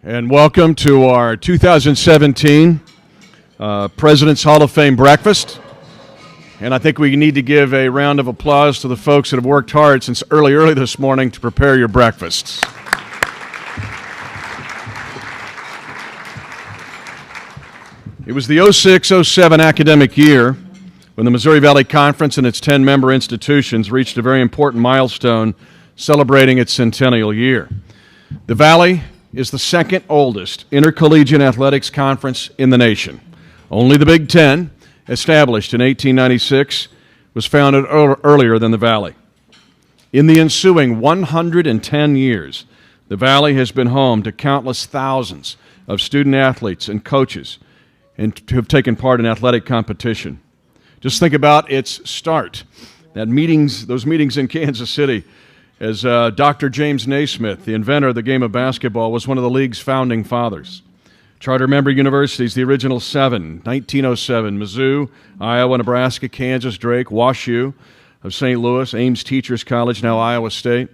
And welcome to our 2017 President's Hall of Fame breakfast. And I think we need to give a round of applause to the folks that have worked hard since early this morning to prepare your breakfasts. It was the 06-07 academic year when the Missouri Valley Conference and its 10-member institutions reached a very important milestone celebrating its centennial year. The Valley is the second oldest intercollegiate athletics conference in the nation. Only the Big Ten, established in 1896, was founded earlier than the Valley. In the ensuing 110 years, the Valley has been home to countless thousands of student athletes and coaches and who have taken part in athletic competition. Just think about its start, those meetings in Kansas City, as Dr. James Naismith, the inventor of the game of basketball, was one of the league's founding fathers. Charter member universities, the original 7, 1907, Mizzou, Iowa, Nebraska, Kansas, Drake, WashU of St. Louis, Ames Teachers College, now Iowa State.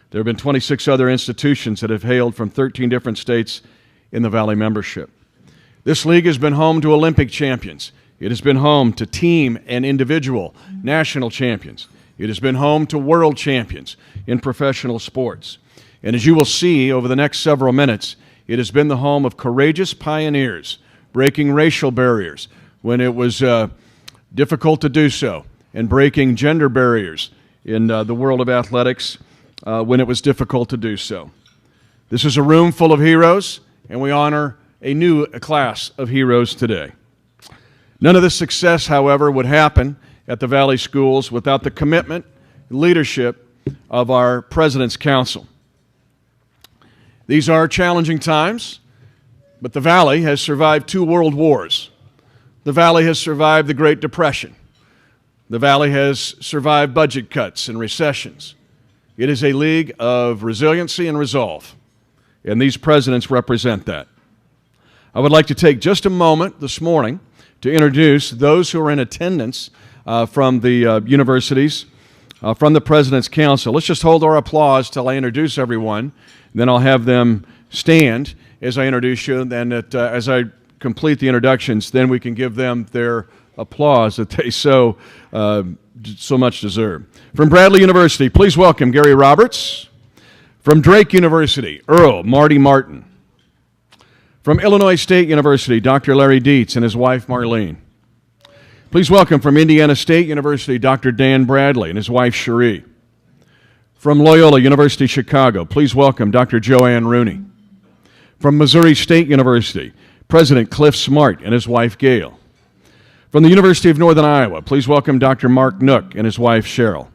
There have been 26 other institutions that have hailed from 13 different states in the Valley membership. This league has been home to Olympic champions. It has been home to team and individual national champions. It has been home to world champions in professional sports. And as you will see over the next several minutes, it has been the home of courageous pioneers breaking racial barriers when it was difficult to do so, and breaking gender barriers in the world of athletics when it was difficult to do so. This is a room full of heroes, and we honor a new class of heroes today. None of this success, however, would happen at the Valley Schools without the commitment and leadership of our President's Council. These are challenging times, but the Valley has survived 2 world wars. The Valley has survived the Great Depression. The Valley has survived budget cuts and recessions. It is a league of resiliency and resolve, and these presidents represent that. I would like to take just a moment this morning to introduce those who are in attendance from the universities, from the President's Council. Let's just hold our applause till I introduce everyone. Then I'll have them stand as I introduce you, and as I complete the introductions, then we can give them their applause that they so much deserve. From Bradley University, please welcome Gary Roberts. From Drake University, Earl Marty Martin. From Illinois State University, Dr. Larry Dietz and his wife Marlene. Please welcome from Indiana State University, Dr. Dan Bradley and his wife Cherie. From Loyola University Chicago, please welcome Dr. Joanne Rooney. From Missouri State University, President Cliff Smart and his wife Gail. From the University of Northern Iowa, please welcome Dr. Mark Nook and his wife Cheryl.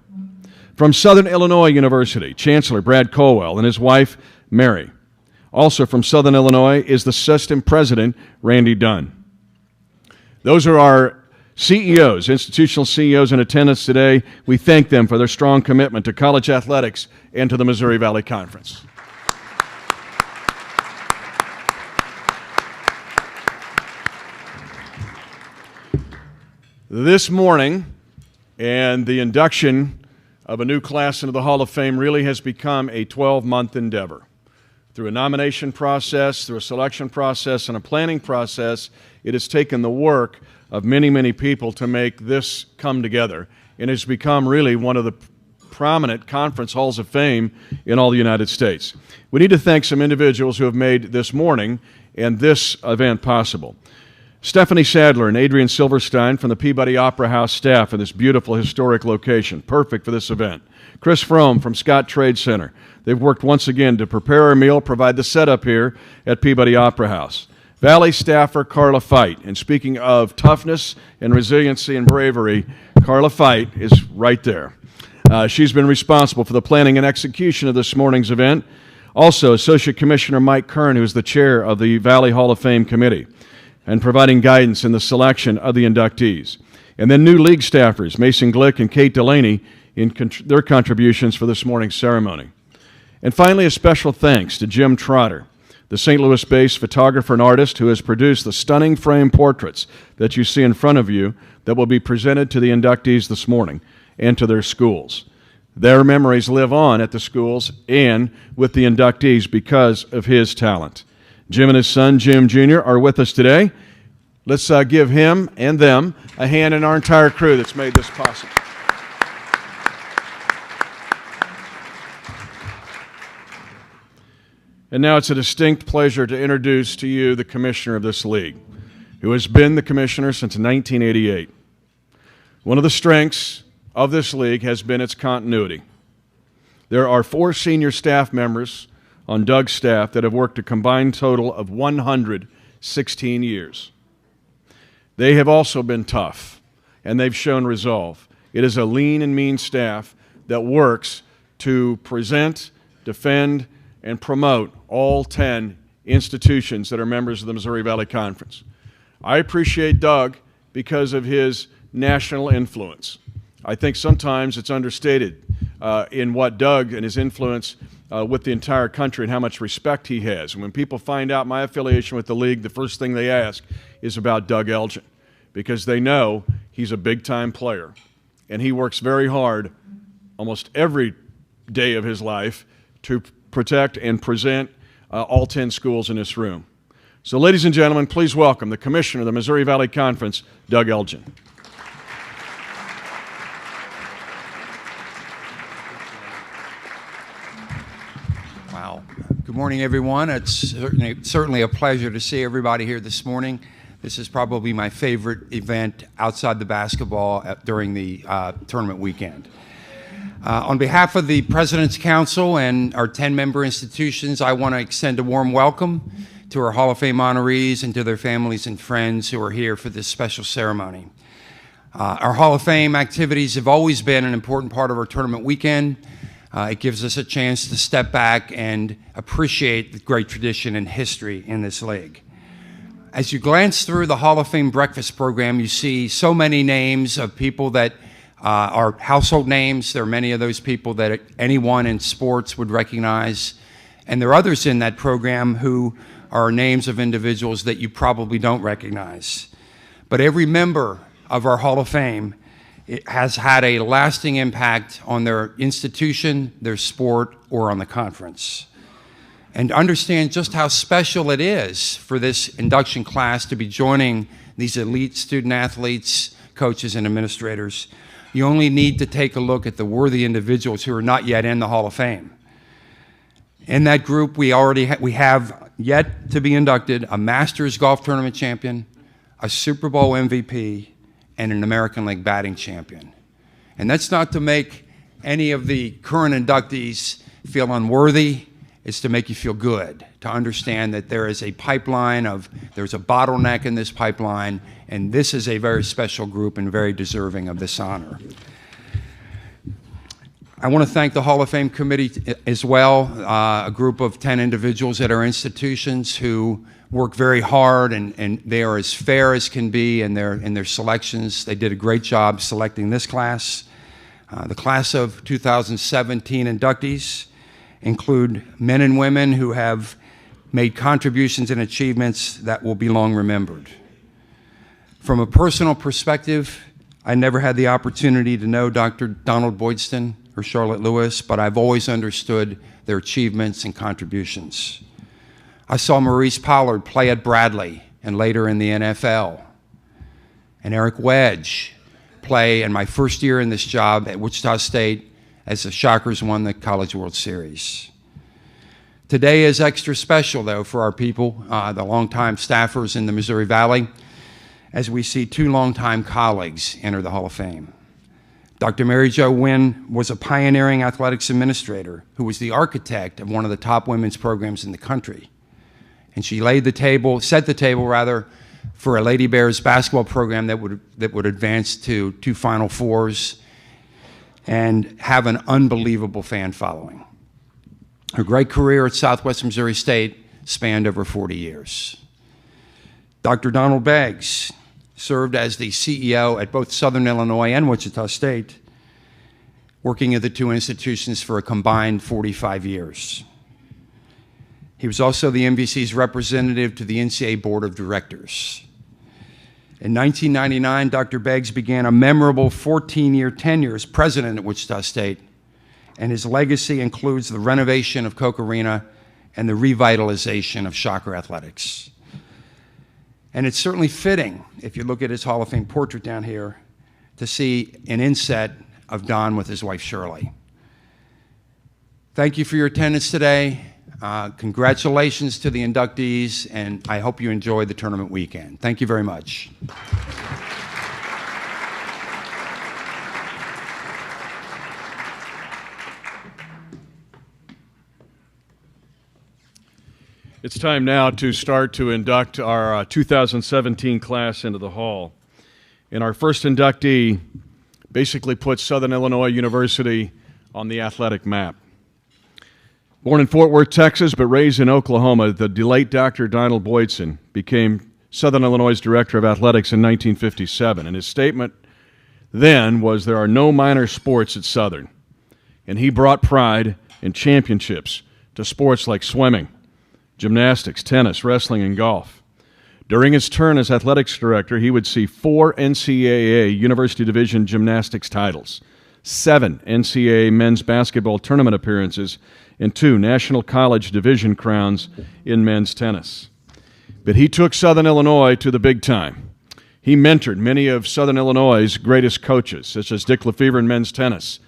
From Southern Illinois University, Chancellor Brad Colwell and his wife Mary. Also from Southern Illinois is the system president, Randy Dunn. Those are our CEOs, institutional CEOs in attendance today. We thank them for their strong commitment to college athletics and to the Missouri Valley Conference. This morning, and the induction of a new class into the Hall of Fame really has become a 12-month endeavor. Through a nomination process, through a selection process, and a planning process, it has taken the work of many, many people to make this come together, and has become really one of the prominent conference halls of fame in all the United States. We need to thank some individuals who have made this morning and this event possible. Stephanie Sadler and Adrian Silverstein from the Peabody Opera House staff in this beautiful historic location, perfect for this event. Chris Frome from Scott Trade Center. They've worked once again to prepare our meal, provide the setup here at Peabody Opera House. Valley staffer Carla Fite, and speaking of toughness and resiliency and bravery, Carla Fite is right there. She's been responsible for the planning and execution of this morning's event. Also, Associate Commissioner Mike Kern, who is the chair of the Valley Hall of Fame Committee, and providing guidance in the selection of the inductees. And then new league staffers, Mason Glick and Kate Delaney, in their contributions for this morning's ceremony. And finally, a special thanks to Jim Trotter, the St. Louis-based photographer and artist who has produced the stunning frame portraits that you see in front of you that will be presented to the inductees this morning and to their schools. Their memories live on at the schools and with the inductees because of his talent. Jim and his son, Jim Jr., are with us today. Let's give him and them a hand and our entire crew that's made this possible. And now it's a distinct pleasure to introduce to you the commissioner of this league, who has been the commissioner since 1988. One of the strengths of this league has been its continuity. There are 4 senior staff members on Doug's staff that have worked a combined total of 116 years. They have also been tough, and they've shown resolve. It is a lean and mean staff that works to present, defend, and promote all 10 institutions that are members of the Missouri Valley Conference. I appreciate Doug because of his national influence. I think sometimes it's understated in what Doug and his influence with the entire country and how much respect he has. And when people find out my affiliation with the league, the first thing they ask is about Doug Elgin, because they know he's a big-time player. And he works very hard almost every day of his life to protect and present all 10 schools in this room. So, ladies and gentlemen, please welcome the Commissioner of the Missouri Valley Conference, Doug Elgin. Wow. Good morning, everyone. It's certainly a pleasure to see everybody here this morning. This is probably my favorite event outside the basketball during the tournament weekend. On behalf of the President's Council and our 10-member institutions, I want to extend a warm welcome to our Hall of Fame honorees and to their families and friends who are here for this special ceremony. Our Hall of Fame activities have always been an important part of our tournament weekend. It gives us a chance to step back and appreciate the great tradition and history in this league. As you glance through the Hall of Fame breakfast program, you see so many names of people that are household names. There are many of those people that anyone in sports would recognize. And there are others in that program who are names of individuals that you probably don't recognize. But every member of our Hall of Fame has had a lasting impact on their institution, their sport, or on the conference. And understand just how special it is for this induction class to be joining these elite student athletes, coaches, and administrators. You only need to take a look at the worthy individuals who are not yet in the Hall of Fame. In that group, we have yet to be inducted a Masters Golf Tournament champion, a Super Bowl MVP, and an American League batting champion. And that's not to make any of the current inductees feel unworthy. It's to make you feel good, to understand that there is a pipeline there's a bottleneck in this pipeline, and this is a very special group and very deserving of this honor. I want to thank the Hall of Fame Committee as well, a group of 10 individuals at our institutions who work very hard, and they are as fair as can be in their selections. They did a great job selecting this class. The class of 2017 inductees include men and women who have made contributions and achievements that will be long remembered. From a personal perspective, I never had the opportunity to know Dr. Donald Boydston or Charlotte Lewis, but I've always understood their achievements and contributions. I saw Maurice Pollard play at Bradley and later in the NFL, and Eric Wedge play in my first year in this job at Wichita State as the Shockers won the College World Series. Today is extra special, though, for our people, the longtime staffers in the Missouri Valley, as we see 2 longtime colleagues enter the Hall of Fame. Dr. Mary Jo Wynn was a pioneering athletics administrator who was the architect of one of the top women's programs in the country. And she set the table for a Lady Bears basketball program that would advance to 2 Final Fours and have an unbelievable fan following. Her great career at Southwestern Missouri State spanned over 40 years. Dr. Donald Beggs served as the CEO at both Southern Illinois and Wichita State, working at the 2 institutions for a combined 45 years. He was also the MVC's representative to the NCAA Board of Directors. In 1999, Dr. Beggs began a memorable 14-year tenure as president at Wichita State, and his legacy includes the renovation of Koch Arena and the revitalization of soccer athletics. And it's certainly fitting, if you look at his Hall of Fame portrait down here, to see an inset of Don with his wife Shirley. Thank you for your attendance today. Congratulations to the inductees, and I hope you enjoy the tournament weekend. Thank you very much. It's time now to start to induct our 2017 class into the Hall. And our first inductee basically puts Southern Illinois University on the athletic map. Born in Fort Worth, Texas, but raised in Oklahoma, the late Dr. Donald Boydson became Southern Illinois' Director of Athletics in 1957. And his statement then was, "There are no minor sports at Southern." And he brought pride and championships to sports like swimming, gymnastics, tennis, wrestling, and golf. During his turn as athletics director, he would see 4 NCAA University Division gymnastics titles, 7 NCAA men's basketball tournament appearances, and 2 National College Division crowns in men's tennis. But he took Southern Illinois to the big time. He mentored many of Southern Illinois' greatest coaches, such as Dick Lefevre in men's tennis,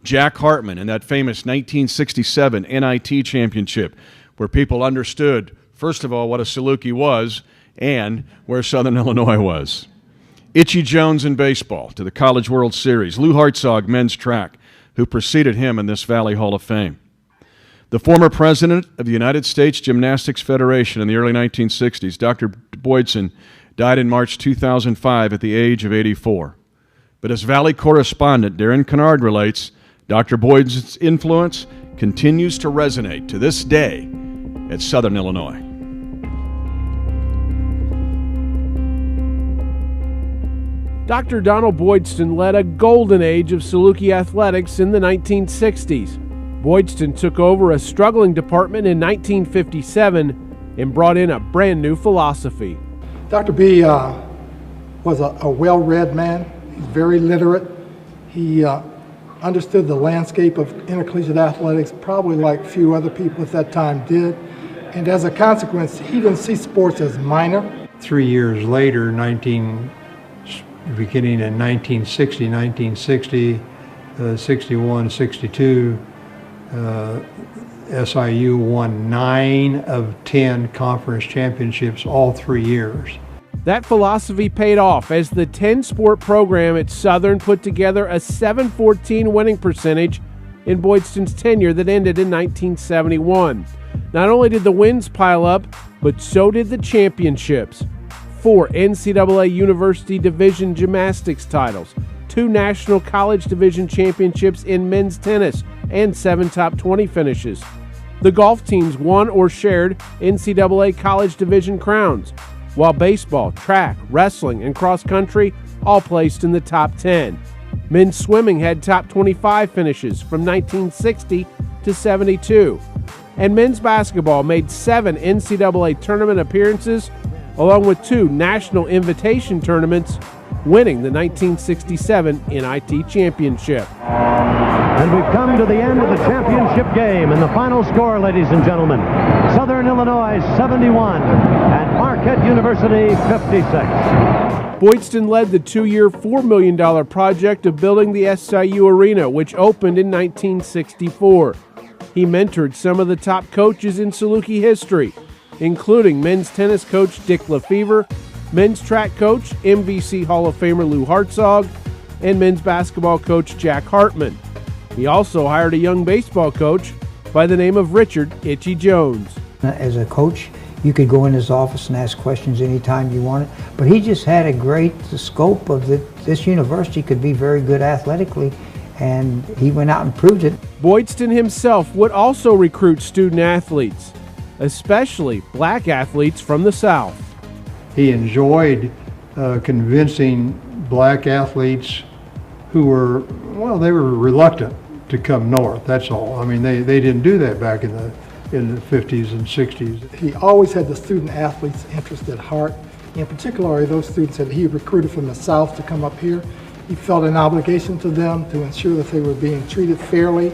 Jack Hartman in that famous 1967 NIT championship, where people understood, first of all, what a Saluki was and where Southern Illinois was. Itchy Jones in baseball to the College World Series. Lou Hartzog, men's track, who preceded him in this Valley Hall of Fame. The former president of the United States Gymnastics Federation in the early 1960s, Dr. Boydson, died in March 2005 at the age of 84. But as Valley correspondent Darren Kennard relates, Dr. Boydson's influence continues to resonate to this day at Southern Illinois. Dr. Donald Boydson led a golden age of Saluki athletics in the 1960s. Boydson took over a struggling department in 1957 and brought in a brand new philosophy. Dr. B was a well-read man. He's very literate. He understood the landscape of intercollegiate athletics probably like few other people at that time did. And as a consequence, he didn't see sports as minor. 3 years later, beginning in 1960, 61, 62, SIU won 9 of 10 conference championships all 3 years. That philosophy paid off as the 10-sport program at Southern put together a .714 winning percentage in Boydston's tenure that ended in 1971. Not only did the wins pile up, but so did the championships. 4 NCAA University Division gymnastics titles, 2 National College Division championships in men's tennis, and 7 top 20 finishes. The golf teams won or shared NCAA College Division crowns, while baseball, track, wrestling, and cross country all placed in the top 10. Men's swimming had top 25 finishes from 1960 to 72. And men's basketball made 7 NCAA tournament appearances, along with 2 national invitation tournaments, winning the 1967 NIT championship. And we've come to the end of the championship game, and the final score, ladies and gentlemen, Southern Illinois 71 and Marquette University 56. Boydson led the 2-year, $4 million project of building the SIU Arena, which opened in 1964. He mentored some of the top coaches in Saluki history, including men's tennis coach Dick Lefevre, men's track coach MVC Hall of Famer Lou Hartzog, and men's basketball coach Jack Hartman. He also hired a young baseball coach by the name of Richard Itchy Jones. As a coach, you could go in his office and ask questions anytime you wanted, but he just had a great scope of that this university could be very good athletically, and he went out and proved it. Boydson himself would also recruit student athletes, especially black athletes from the South. He enjoyed convincing black athletes who were, well, they were reluctant to come north, that's all. I mean, they didn't do that back in the 50s and 60s. He always had the student athletes' interest at heart, in particular those students that he recruited from the South to come up here. He felt an obligation to them to ensure that they were being treated fairly,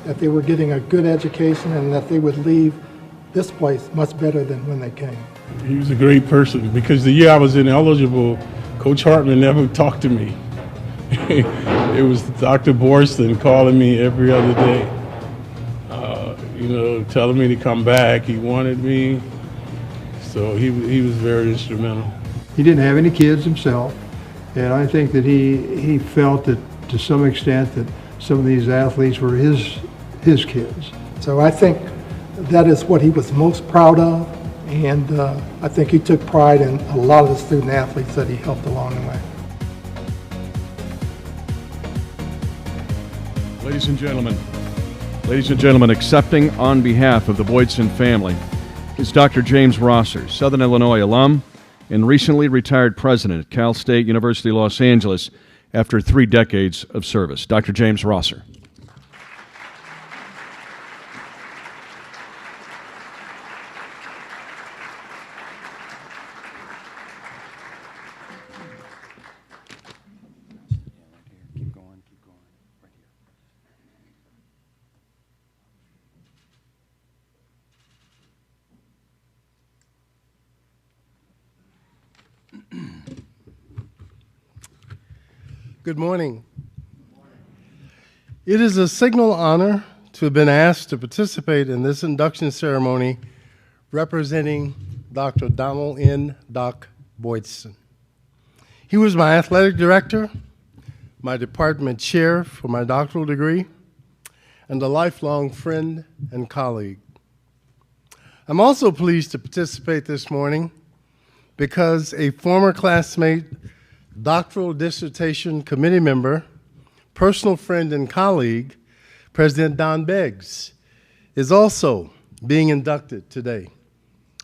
that they were getting a good education, and that they would leave this place much better than when they came. He was a great person because the year I was ineligible, Coach Hartman never talked to me. It was Dr. Borston calling me every other day, telling me to come back. He wanted me, so he was very instrumental. He didn't have any kids himself, and I think that he felt that to some extent that some of these athletes were his kids. So I think that is what he was most proud of, and I think he took pride in a lot of the student athletes that he helped along the way. Ladies and gentlemen, accepting on behalf of the Boydson family is Dr. James Rosser, Southern Illinois alum and recently retired president at Cal State University, Los Angeles after 3 decades of service. Dr. James Rosser. Good morning. It is a signal honor to have been asked to participate in this induction ceremony representing Dr. Donald N. Doc Boydson. He was my athletic director, my department chair for my doctoral degree, and a lifelong friend and colleague. I'm also pleased to participate this morning because a former classmate, doctoral dissertation committee member, personal friend and colleague, President Don Beggs, is also being inducted today.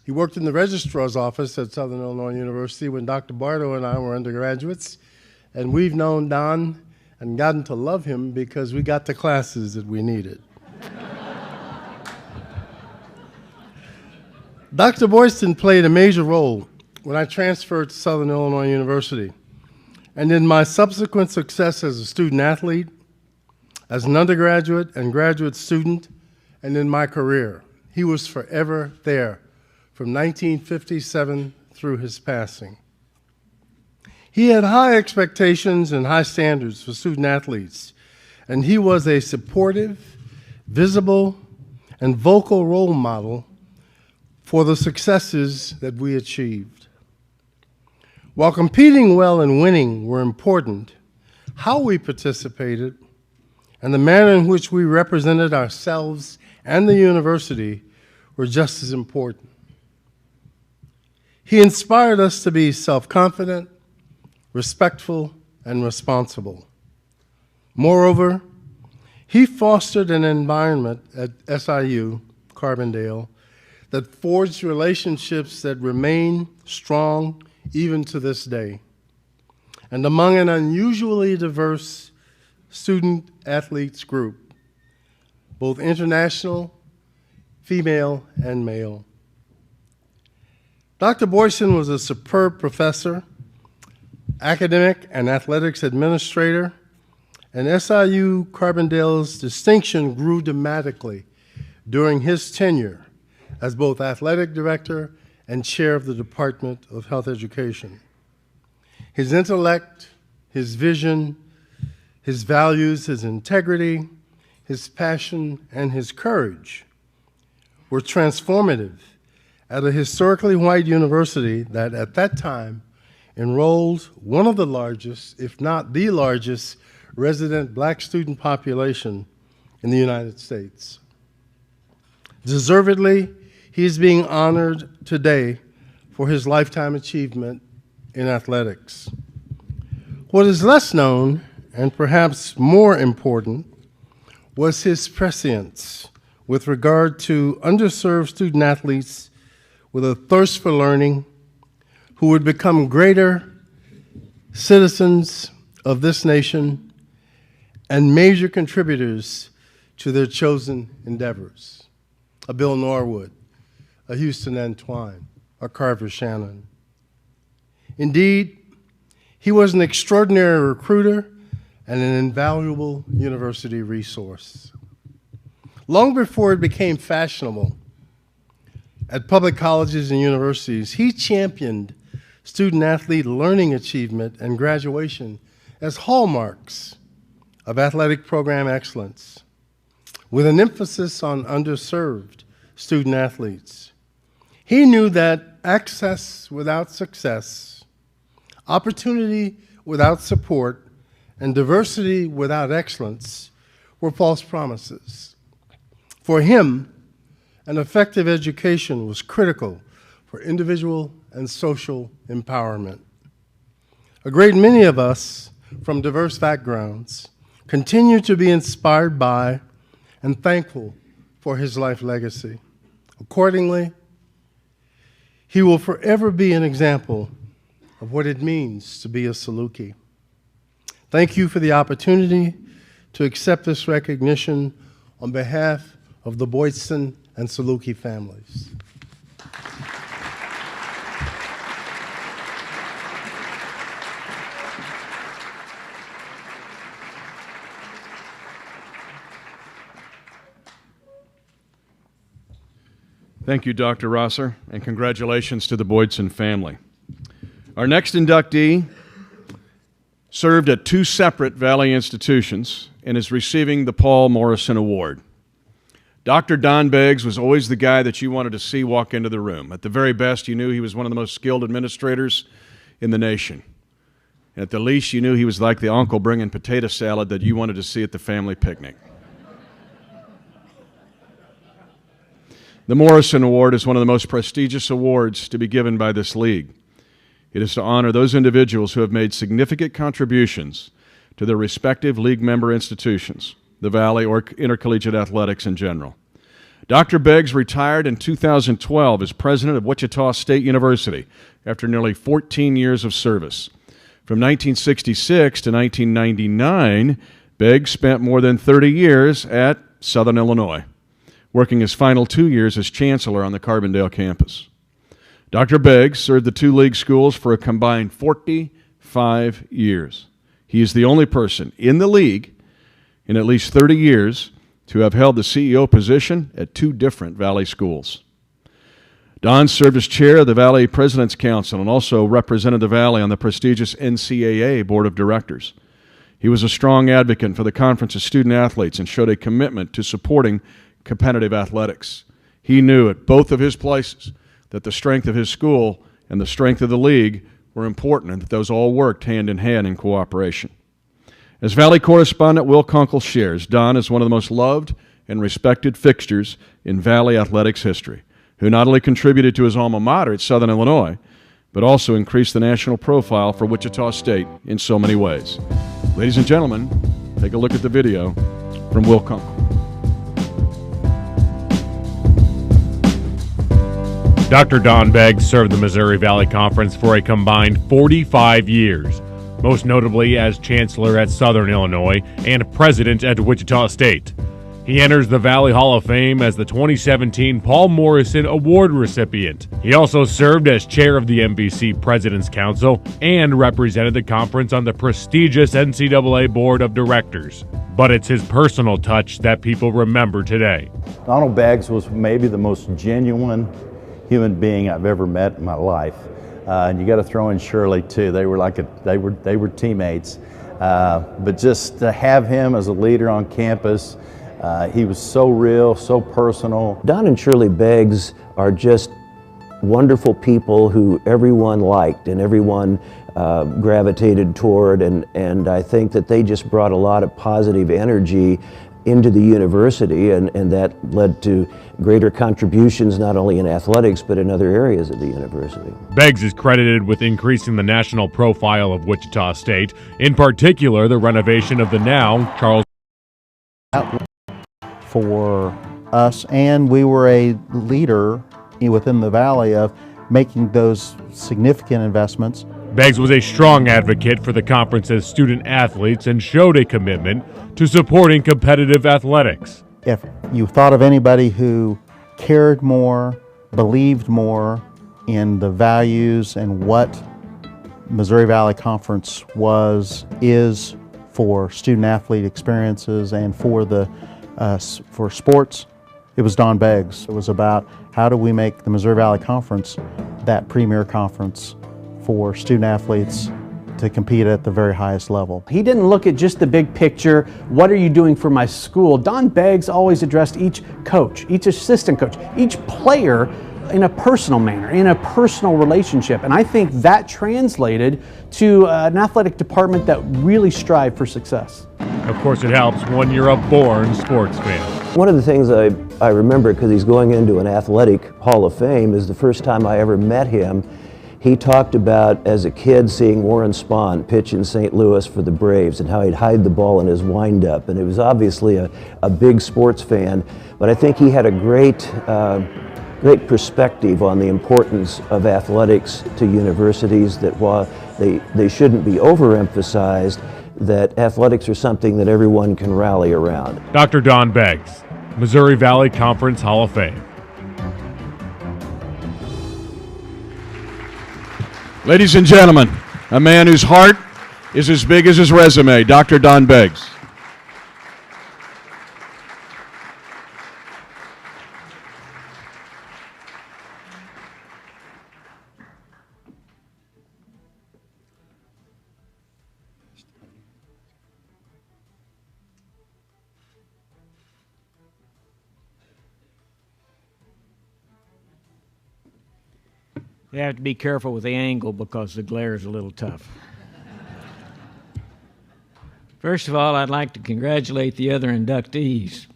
He worked in the registrar's office at Southern Illinois University when Dr. Bardo and I were undergraduates, and we've known Don and gotten to love him because we got the classes that we needed. Dr. Boyston played a major role when I transferred to Southern Illinois University, and in my subsequent success as a student athlete, as an undergraduate and graduate student, and in my career. He was forever there from 1957 through his passing. He had high expectations and high standards for student athletes, and he was a supportive, visible, and vocal role model for the successes that we achieved. While competing well and winning were important, how we participated and the manner in which we represented ourselves and the university were just as important. He inspired us to be self-confident, respectful, and responsible. Moreover, he fostered an environment at SIU, Carbondale, that forged relationships that remain strong even to this day. And among an unusually diverse student athletes group, both international, female, and male. Dr. Boyson was a superb professor, academic and athletics administrator, and SIU Carbondale's distinction grew dramatically during his tenure as both athletic director and chair of the Department of Health Education. His intellect, his vision, his values, his integrity, his passion, and his courage were transformative at a historically white university that at that time enrolled one of the largest, if not the largest, resident black student population in the United States. Deservedly, he is being honored today for his lifetime achievement in athletics. What is less known, and perhaps more important, was his prescience with regard to underserved student athletes with a thirst for learning who would become greater citizens of this nation and major contributors to their chosen endeavors. A Bill Norwood, a Houston Antoine, a Carver Shannon. Indeed, he was an extraordinary recruiter and an invaluable university resource. Long before it became fashionable at public colleges and universities, he championed student-athlete learning achievement and graduation as hallmarks of athletic program excellence, with an emphasis on underserved student-athletes. He knew that access without success, opportunity without support, and diversity without excellence were false promises. For him, an effective education was critical for individual and social empowerment. A great many of us from diverse backgrounds continue to be inspired by and thankful for his life legacy. Accordingly, he will forever be an example of what it means to be a Saluki. Thank you for the opportunity to accept this recognition on behalf of the Boydston and Saluki families. Thank you, Dr. Rosser, and congratulations to the Boydson family. Our next inductee served at 2 separate Valley institutions and is receiving the Paul Morrison Award. Dr. Don Beggs was always the guy that you wanted to see walk into the room. At the very best, you knew he was one of the most skilled administrators in the nation. And at the least, you knew he was like the uncle bringing potato salad that you wanted to see at the family picnic. The Morrison Award is one of the most prestigious awards to be given by this league. It is to honor those individuals who have made significant contributions to their respective league member institutions, the Valley or intercollegiate athletics in general. Dr. Beggs retired in 2012 as president of Wichita State University after nearly 14 years of service. From 1966 to 1999, Beggs spent more than 30 years at Southern Illinois, working his final 2 years as chancellor on the Carbondale campus. Dr. Beggs served the 2 league schools for a combined 45 years. He is the only person in the league in at least 30 years to have held the CEO position at 2 different Valley schools. Don served as chair of the Valley President's Council and also represented the Valley on the prestigious NCAA Board of Directors. He was a strong advocate for the conference's student athletes and showed a commitment to supporting competitive athletics. He knew at both of his places that the strength of his school and the strength of the league were important and that those all worked hand in hand in cooperation. As Valley correspondent Will Kunkel shares, Don is one of the most loved and respected fixtures in Valley athletics history, who not only contributed to his alma mater at Southern Illinois, but also increased the national profile for Wichita State in so many ways. Ladies and gentlemen, take a look at the video from Will Kunkel. Dr. Don Beggs served the Missouri Valley Conference for a combined 45 years, most notably as Chancellor at Southern Illinois and President at Wichita State. He enters the Valley Hall of Fame as the 2017 Paul Morrison Award recipient. He also served as chair of the MVC President's Council and represented the conference on the prestigious NCAA Board of Directors. But it's his personal touch that people remember today. Donald Beggs was maybe the most genuine human being I've ever met in my life, and you got to throw in Shirley too. They were teammates, but just to have him as a leader on campus, he was so real, so personal. Don and Shirley Beggs are just wonderful people who everyone liked and everyone gravitated toward, and I think that they just brought a lot of positive energy into the university, and that led to greater contributions not only in athletics but in other areas of the university. Beggs is credited with increasing the national profile of Wichita State, in particular the renovation of the now Charles for us, and we were a leader within the Valley of making those significant investments. Beggs was a strong advocate for the conference's student athletes and showed a commitment to supporting competitive athletics. If you thought of anybody who cared more, believed more in the values and what Missouri Valley Conference is for student athlete experiences and for sports, It was Don Beggs. It was about how do we make the Missouri Valley Conference that premier conference for student athletes to compete at the very highest level. He didn't look at just the big picture, what are you doing for my school? Don Beggs always addressed each coach, each assistant coach, each player in a personal manner, in a personal relationship. And I think that translated to an athletic department that really strived for success. Of course, it helps when you're a born sports fan. One of the things I remember, because he's going into an athletic Hall of Fame, is the first time I ever met him. He talked about, as a kid, seeing Warren Spahn pitch in St. Louis for the Braves and how he'd hide the ball in his windup. And it was obviously a big sports fan, but I think he had a great perspective on the importance of athletics to universities, that while they shouldn't be overemphasized, that athletics are something that everyone can rally around. Dr. Don Beggs, Missouri Valley Conference Hall of Fame. Ladies and gentlemen, a man whose heart is as big as his resume, Dr. Don Beggs. You have to be careful with the angle because the glare is a little tough. First of all, I'd like to congratulate the other inductees.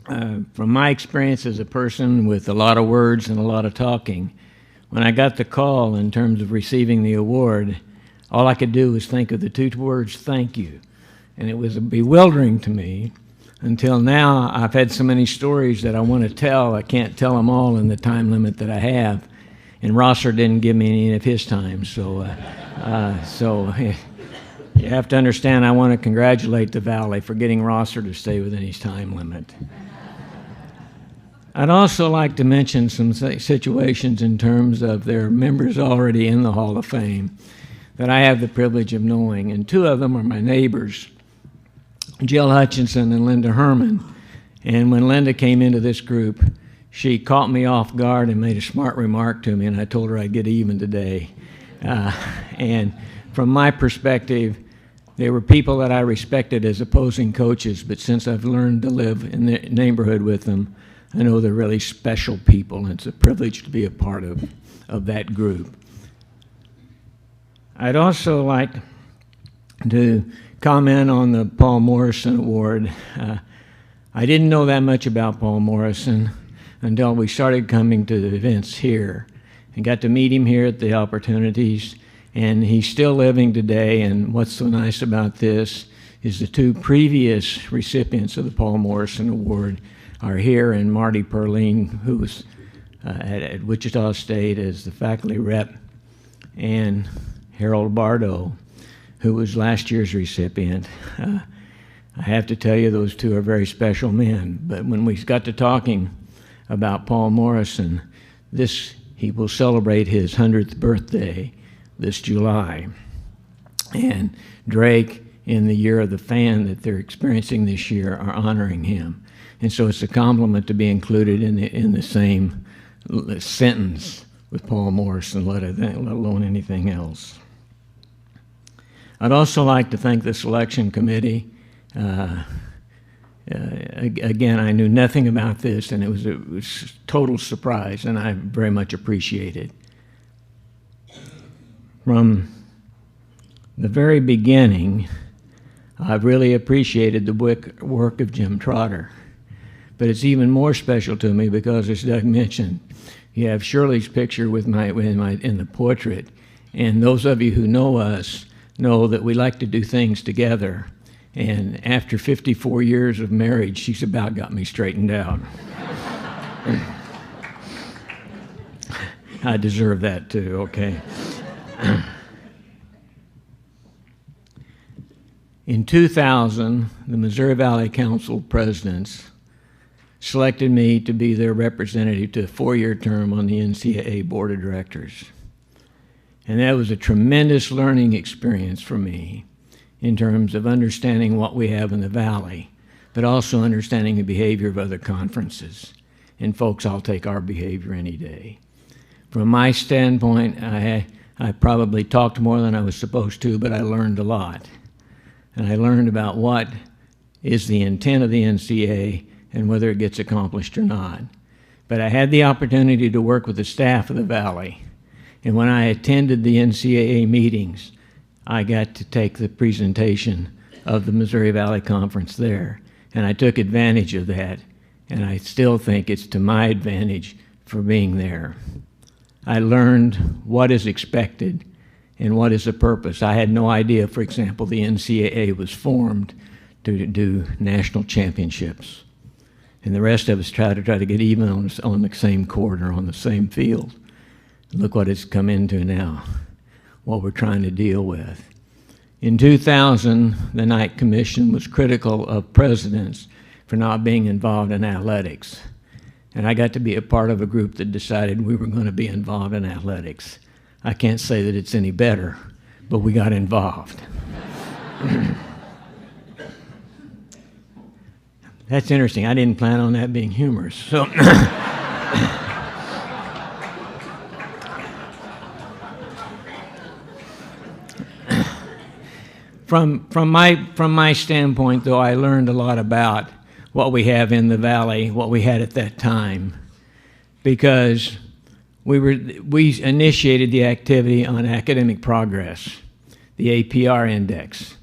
From my experience as a person with a lot of words and a lot of talking, when I got the call in terms of receiving the award, all I could do was think of the two words, thank you. And it was bewildering to me until now. I've had so many stories that I want to tell. I can't tell them all in the time limit that I have. And Rosser didn't give me any of his time, so you have to understand, I want to congratulate the Valley for getting Rosser to stay within his time limit. I'd also like to mention some situations in terms of their members already in the Hall of Fame that I have the privilege of knowing, and two of them are my neighbors, Jill Hutchinson and Linda Herman. And when Linda came into this group, she caught me off guard and made a smart remark to me, and I told her I'd get even today. And from my perspective, they were people that I respected as opposing coaches, but since I've learned to live in the neighborhood with them, I know they're really special people, and it's a privilege to be a part of that group. I'd also like to comment on the Paul Morrison Award. I didn't know that much about Paul Morrison until we started coming to the events here and got to meet him here at the opportunities, and he's still living today. And what's so nice about this is the two previous recipients of the Paul Morrison Award are here, and Marty Perline, who was at Wichita State as the faculty rep, and Harold Bardo, who was last year's recipient. I have to tell you, those two are very special men, but when we got to talking about Paul Morrison, he will celebrate his 100th birthday this July. And Drake, in the Year of the Fan that they're experiencing this year, are honoring him. And so it's a compliment to be included in the same sentence with Paul Morrison, let alone anything else. I'd also like to thank the selection committee. Again, I knew nothing about this, and it was a total surprise, and I very much appreciate it. From the very beginning, I've really appreciated the work of Jim Trotter, but it's even more special to me because, as Doug mentioned, you have Shirley's picture in the portrait, and those of you who know us know that we like to do things together. And after 54 years of marriage, she's about got me straightened out. I deserve that too, okay? In 2000, the Missouri Valley Council presidents selected me to be their representative to a 4-year term on the NCAA Board of Directors. And that was a tremendous learning experience for me in terms of understanding what we have in the Valley, but also understanding the behavior of other conferences. And folks, I'll take our behavior any day. From my standpoint, I probably talked more than I was supposed to, but I learned a lot. And I learned about what is the intent of the NCAA and whether it gets accomplished or not. But I had the opportunity to work with the staff of the Valley. And when I attended the NCAA meetings, I got to take the presentation of the Missouri Valley Conference there. And I took advantage of that. And I still think it's to my advantage for being there. I learned what is expected and what is the purpose. I had no idea, for example, the NCAA was formed to do national championships. And the rest of us try to get even on the same court or on the same field. Look what it's come into now, what we're trying to deal with. In 2000, the Knight Commission was critical of presidents for not being involved in athletics. And I got to be a part of a group that decided we were going to be involved in athletics. I can't say that it's any better, but we got involved. That's interesting. I didn't plan on that being humorous. So from my standpoint, though, I learned a lot about what we have in the Valley, what we had at that time, because we initiated the activity on academic progress, the APR index.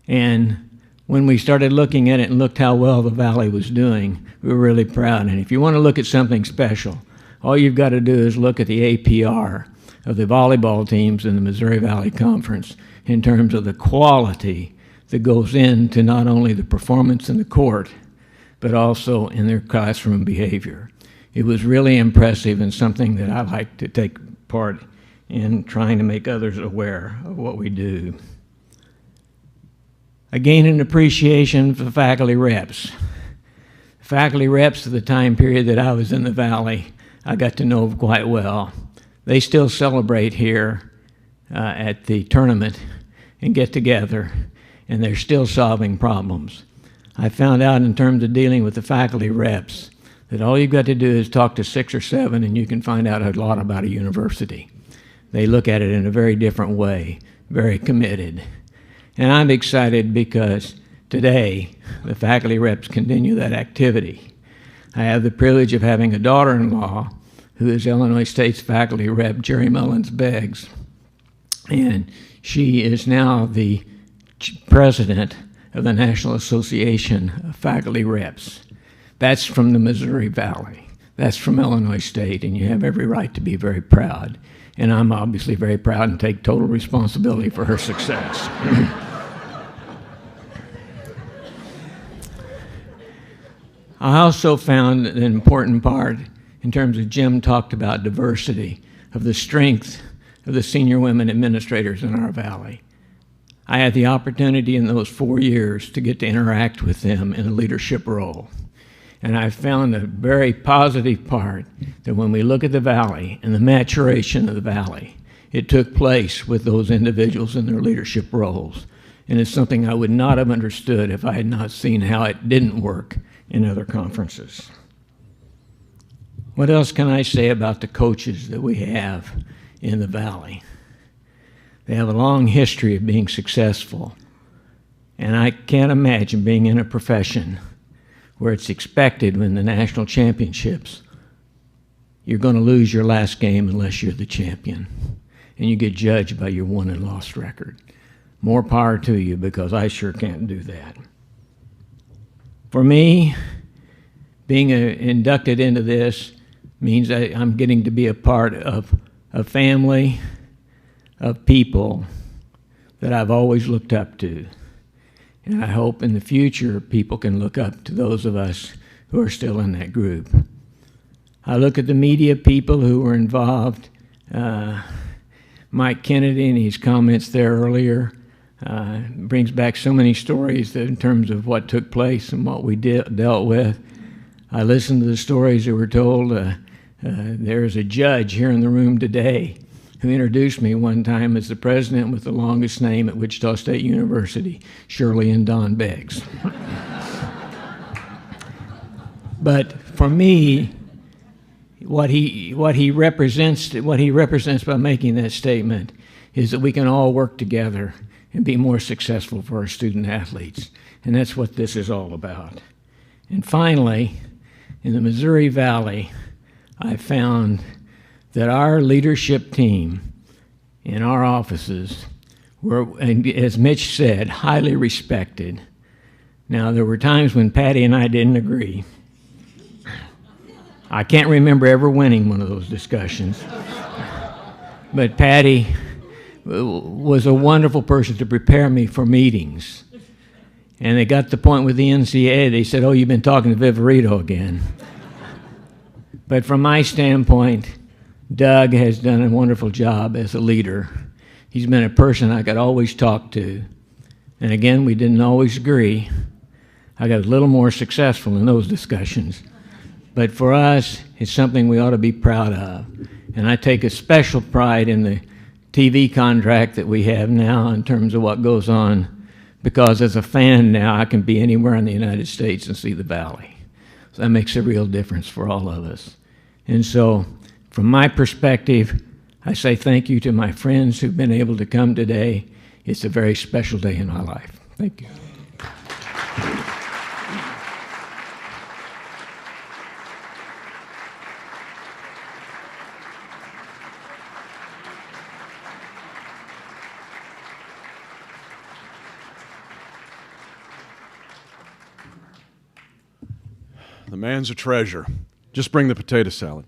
And when we started looking at it and looked how well the Valley was doing, we were really proud. And if you want to look at something special, all you've got to do is look at the APR of the volleyball teams in the Missouri Valley Conference in terms of the quality that goes into not only the performance in the court, but also in their classroom behavior. It was really impressive and something that I like to take part in trying to make others aware of what we do. I gained an appreciation for faculty reps. Faculty reps of the time period that I was in the Valley, I got to know quite well. They still celebrate here at the tournament and get together, and they're still solving problems. I found out in terms of dealing with the faculty reps that all you've got to do is talk to 6 or 7 and you can find out a lot about a university. They look at it in a very different way, very committed. And I'm excited because today the faculty reps continue that activity. I have the privilege of having a daughter-in-law who is Illinois State's faculty rep, Jerry Mullins-Beggs. And she is now the president of the National Association of Faculty Reps. That's from the Missouri Valley. That's from Illinois State, and you have every right to be very proud. And I'm obviously very proud and take total responsibility for her success. I also found an important part in terms of Jim talked about diversity, of the strength of the senior women administrators in our Valley. I had the opportunity in those 4 years to get to interact with them in a leadership role. And I found a very positive part that when we look at the Valley and the maturation of the Valley, it took place with those individuals in their leadership roles. And it's something I would not have understood if I had not seen how it didn't work in other conferences. What else can I say about the coaches that we have in the Valley? They have a long history of being successful. And I can't imagine being in a profession where it's expected when the national championships, you're going to lose your last game unless you're the champion. And you get judged by your won and lost record. More power to you, because I sure can't do that. For me, being inducted into this means I'm getting to be a part of a family of people that I've always looked up to. And I hope in the future people can look up to those of us who are still in that group. I look at the media people who were involved. Mike Kennedy and his comments there earlier brings back so many stories in terms of what took place and what we dealt with. I listened to the stories that were told. There's a judge here in the room today who introduced me one time as the president with the longest name at Wichita State University, Shirley and Don Beggs. But for me, what he represents by making that statement is that we can all work together and be more successful for our student athletes. And that's what this is all about. And finally, in the Missouri Valley, I found that our leadership team in our offices were, and as Mitch said, highly respected. Now, there were times when Patty and I didn't agree. I can't remember ever winning one of those discussions. But Patty was a wonderful person to prepare me for meetings. And they got to the point with the NCAA, they said, "Oh, you've been talking to Viverito again." But from my standpoint, Doug has done a wonderful job as a leader. He's been a person I could always talk to. And again, we didn't always agree. I got a little more successful in those discussions. But for us, it's something we ought to be proud of. And I take a special pride in the TV contract that we have now in terms of what goes on, because as a fan now, I can be anywhere in the United States and see the Valley. So that makes a real difference for all of us. And so, from my perspective, I say thank you to my friends who've been able to come today. It's a very special day in my life. Thank you. The man's a treasure. Just bring the potato salad.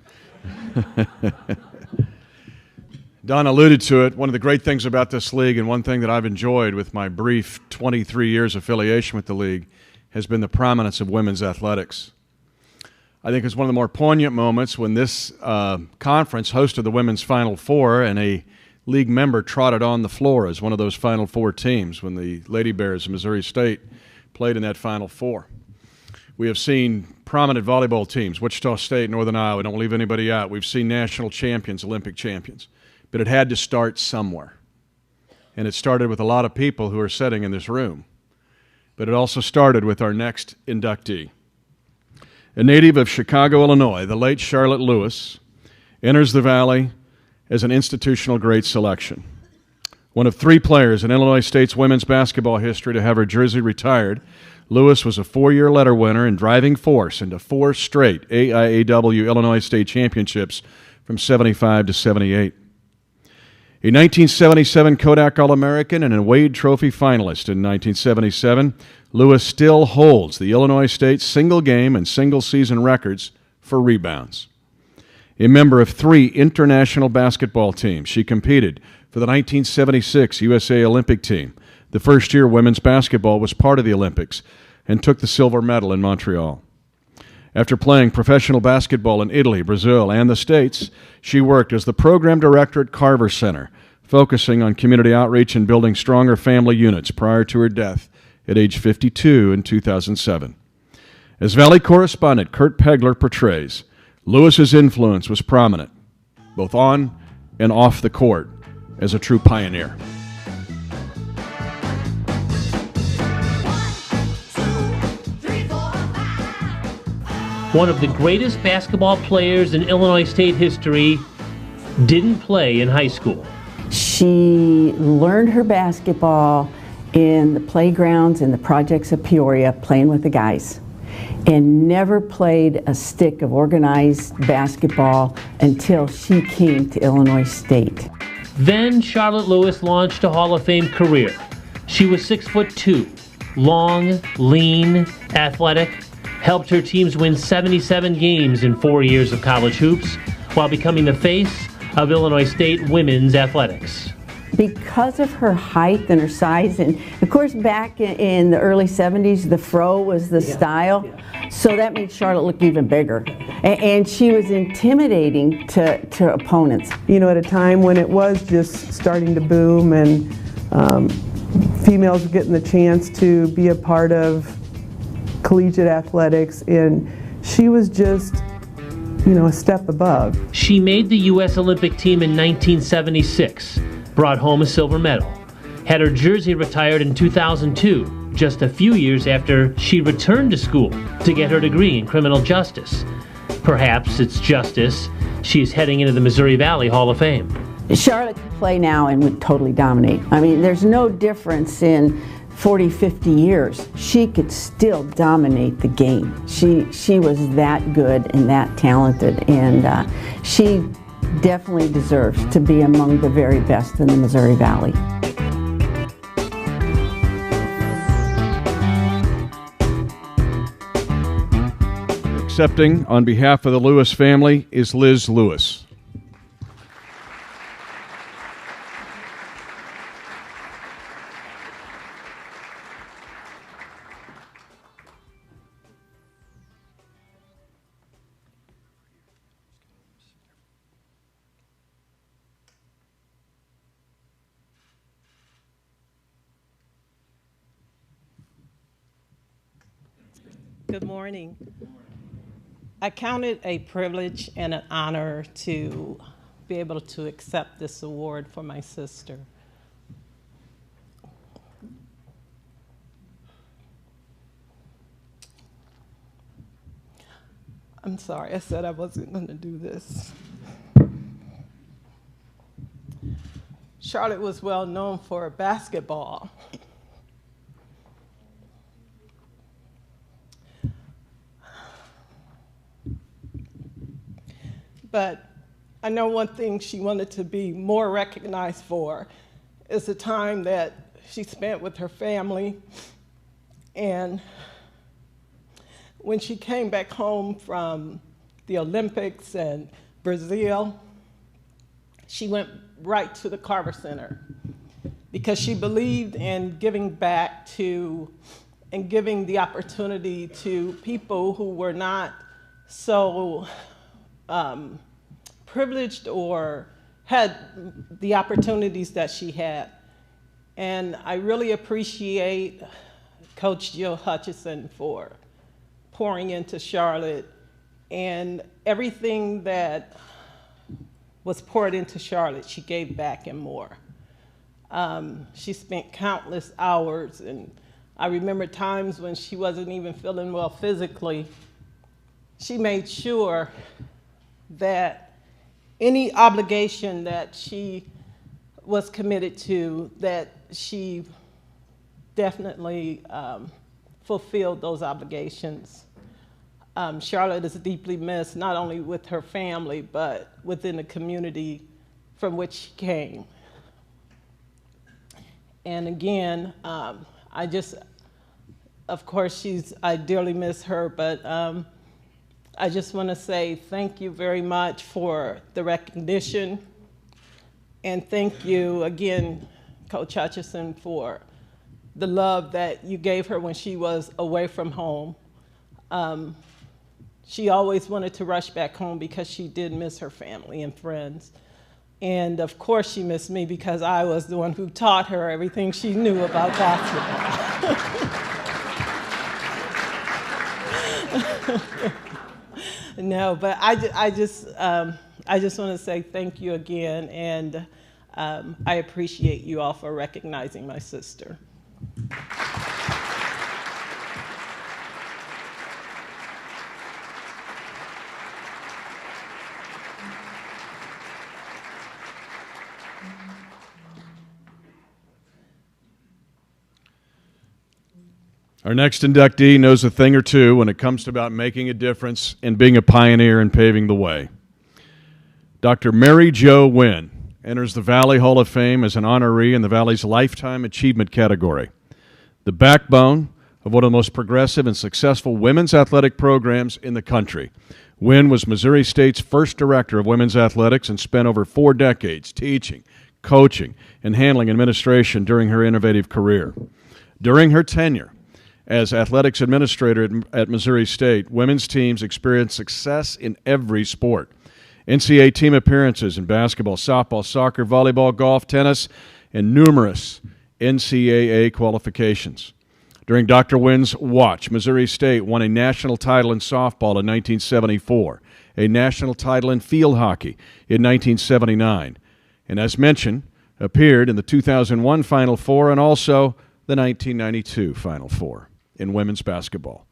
Don alluded to it. One of the great things about this league, and one thing that I've enjoyed with my brief 23 years affiliation with the league, has been the prominence of women's athletics. I think it's one of the more poignant moments when this conference hosted the women's Final Four, and a league member trotted on the floor as one of those Final Four teams when the Lady Bears of Missouri State played in that Final Four. We have seen prominent volleyball teams, Wichita State, Northern Iowa, don't leave anybody out. We've seen national champions, Olympic champions. But it had to start somewhere. And it started with a lot of people who are sitting in this room. But it also started with our next inductee. A native of Chicago, Illinois, the late Charlotte Lewis enters the Valley as an institutional great selection. One of 3 players in Illinois State's women's basketball history to have her jersey retired, Lewis was a 4-year letter winner and driving force into 4 straight AIAW Illinois State championships from 75 to 78. A 1977 Kodak All-American and a Wade Trophy finalist in 1977, Lewis still holds the Illinois State single-game and single-season records for rebounds. A member of 3 international basketball teams, she competed for the 1976 USA Olympic team, the first year women's basketball was part of the Olympics, and took the silver medal in Montreal. After playing professional basketball in Italy, Brazil, and the States, she worked as the program director at Carver Center, focusing on community outreach and building stronger family units prior to her death at age 52 in 2007. As Valley correspondent Kurt Pegler portrays, Lewis's influence was prominent, both on and off the court, as a true pioneer. One of the greatest basketball players in Illinois State history didn't play in high school. She learned her basketball in the playgrounds in the projects of Peoria, playing with the guys, and never played a stick of organized basketball until she came to Illinois State. Then Charlotte Lewis launched a Hall of Fame career. She was 6'2", long, lean, athletic, helped her teams win 77 games in 4 years of college hoops, while becoming the face of Illinois State women's athletics. Because of her height and her size, and of course back in the early 70s, the fro was the style, so that made Charlotte look even bigger. And she was intimidating to opponents. You know, at a time when it was just starting to boom and females were getting the chance to be a part of collegiate athletics, and she was just, you know, a step above. She made the U.S. Olympic team in 1976, brought home a silver medal, had her jersey retired in 2002, just a few years after she returned to school to get her degree in criminal justice. Perhaps it's justice she's heading into the Missouri Valley Hall of Fame. Charlotte could play now and would totally dominate. I mean, there's no difference in 40, 50 years. She could still dominate the game. She was that good and that talented, and she definitely deserves to be among the very best in the Missouri Valley. Accepting on behalf of the Lewis family is Liz Lewis. Good morning. I count it a privilege and an honor to be able to accept this award for my sister. I'm sorry, I said I wasn't going to do this. Charlotte was well known for basketball. But I know one thing she wanted to be more recognized for is the time that she spent with her family. And when she came back home from the Olympics and Brazil, she went right to the Carver Center because she believed in giving back to and giving the opportunity to people who were not so privileged or had the opportunities that she had. And I really appreciate Coach Jill Hutchison for pouring into Charlotte, and everything that was poured into Charlotte, she gave back and more. She spent countless hours, and I remember times when she wasn't even feeling well physically. She made sure that any obligation that she was committed to, that she definitely fulfilled those obligations. Charlotte is deeply missed, not only with her family, but within the community from which she came. And again, of course, I dearly miss her, but I just want to say thank you very much for the recognition. And thank you again, Coach Hutchison, for the love that you gave her when she was away from home. She always wanted to rush back home because she did miss her family and friends. And of course she missed me because I was the one who taught her everything she knew about basketball. No, but I just want to say thank you again, and I appreciate you all for recognizing my sister. Our next inductee knows a thing or two when it comes to about making a difference and being a pioneer and paving the way. Dr. Mary Jo Wynn enters the Valley Hall of Fame as an honoree in the Valley's Lifetime Achievement category. The backbone of one of the most progressive and successful women's athletic programs in the country. Wynn was Missouri State's first director of women's athletics and spent over 4 decades teaching, coaching, and handling administration during her innovative career. During her tenure as athletics administrator at Missouri State, women's teams experienced success in every sport. NCAA team appearances in basketball, softball, soccer, volleyball, golf, tennis, and numerous NCAA qualifications. During Dr. Wynn's watch, Missouri State won a national title in softball in 1974, a national title in field hockey in 1979, and as mentioned, appeared in the 2001 Final Four and also the 1992 Final Four in women's basketball.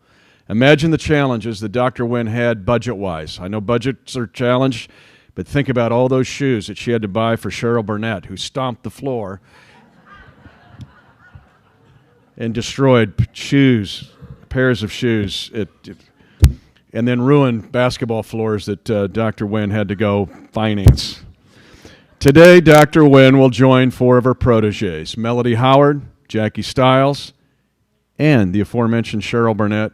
Imagine the challenges that Dr. Wynn had budget-wise. I know budgets are challenged, but think about all those shoes that she had to buy for Cheryl Burnett, who stomped the floor and destroyed pairs of shoes, and then ruined basketball floors that Dr. Wynn had to go finance. Today, Dr. Wynn will join four of her proteges, Melody Howard, Jackie Stiles, and the aforementioned Cheryl Burnett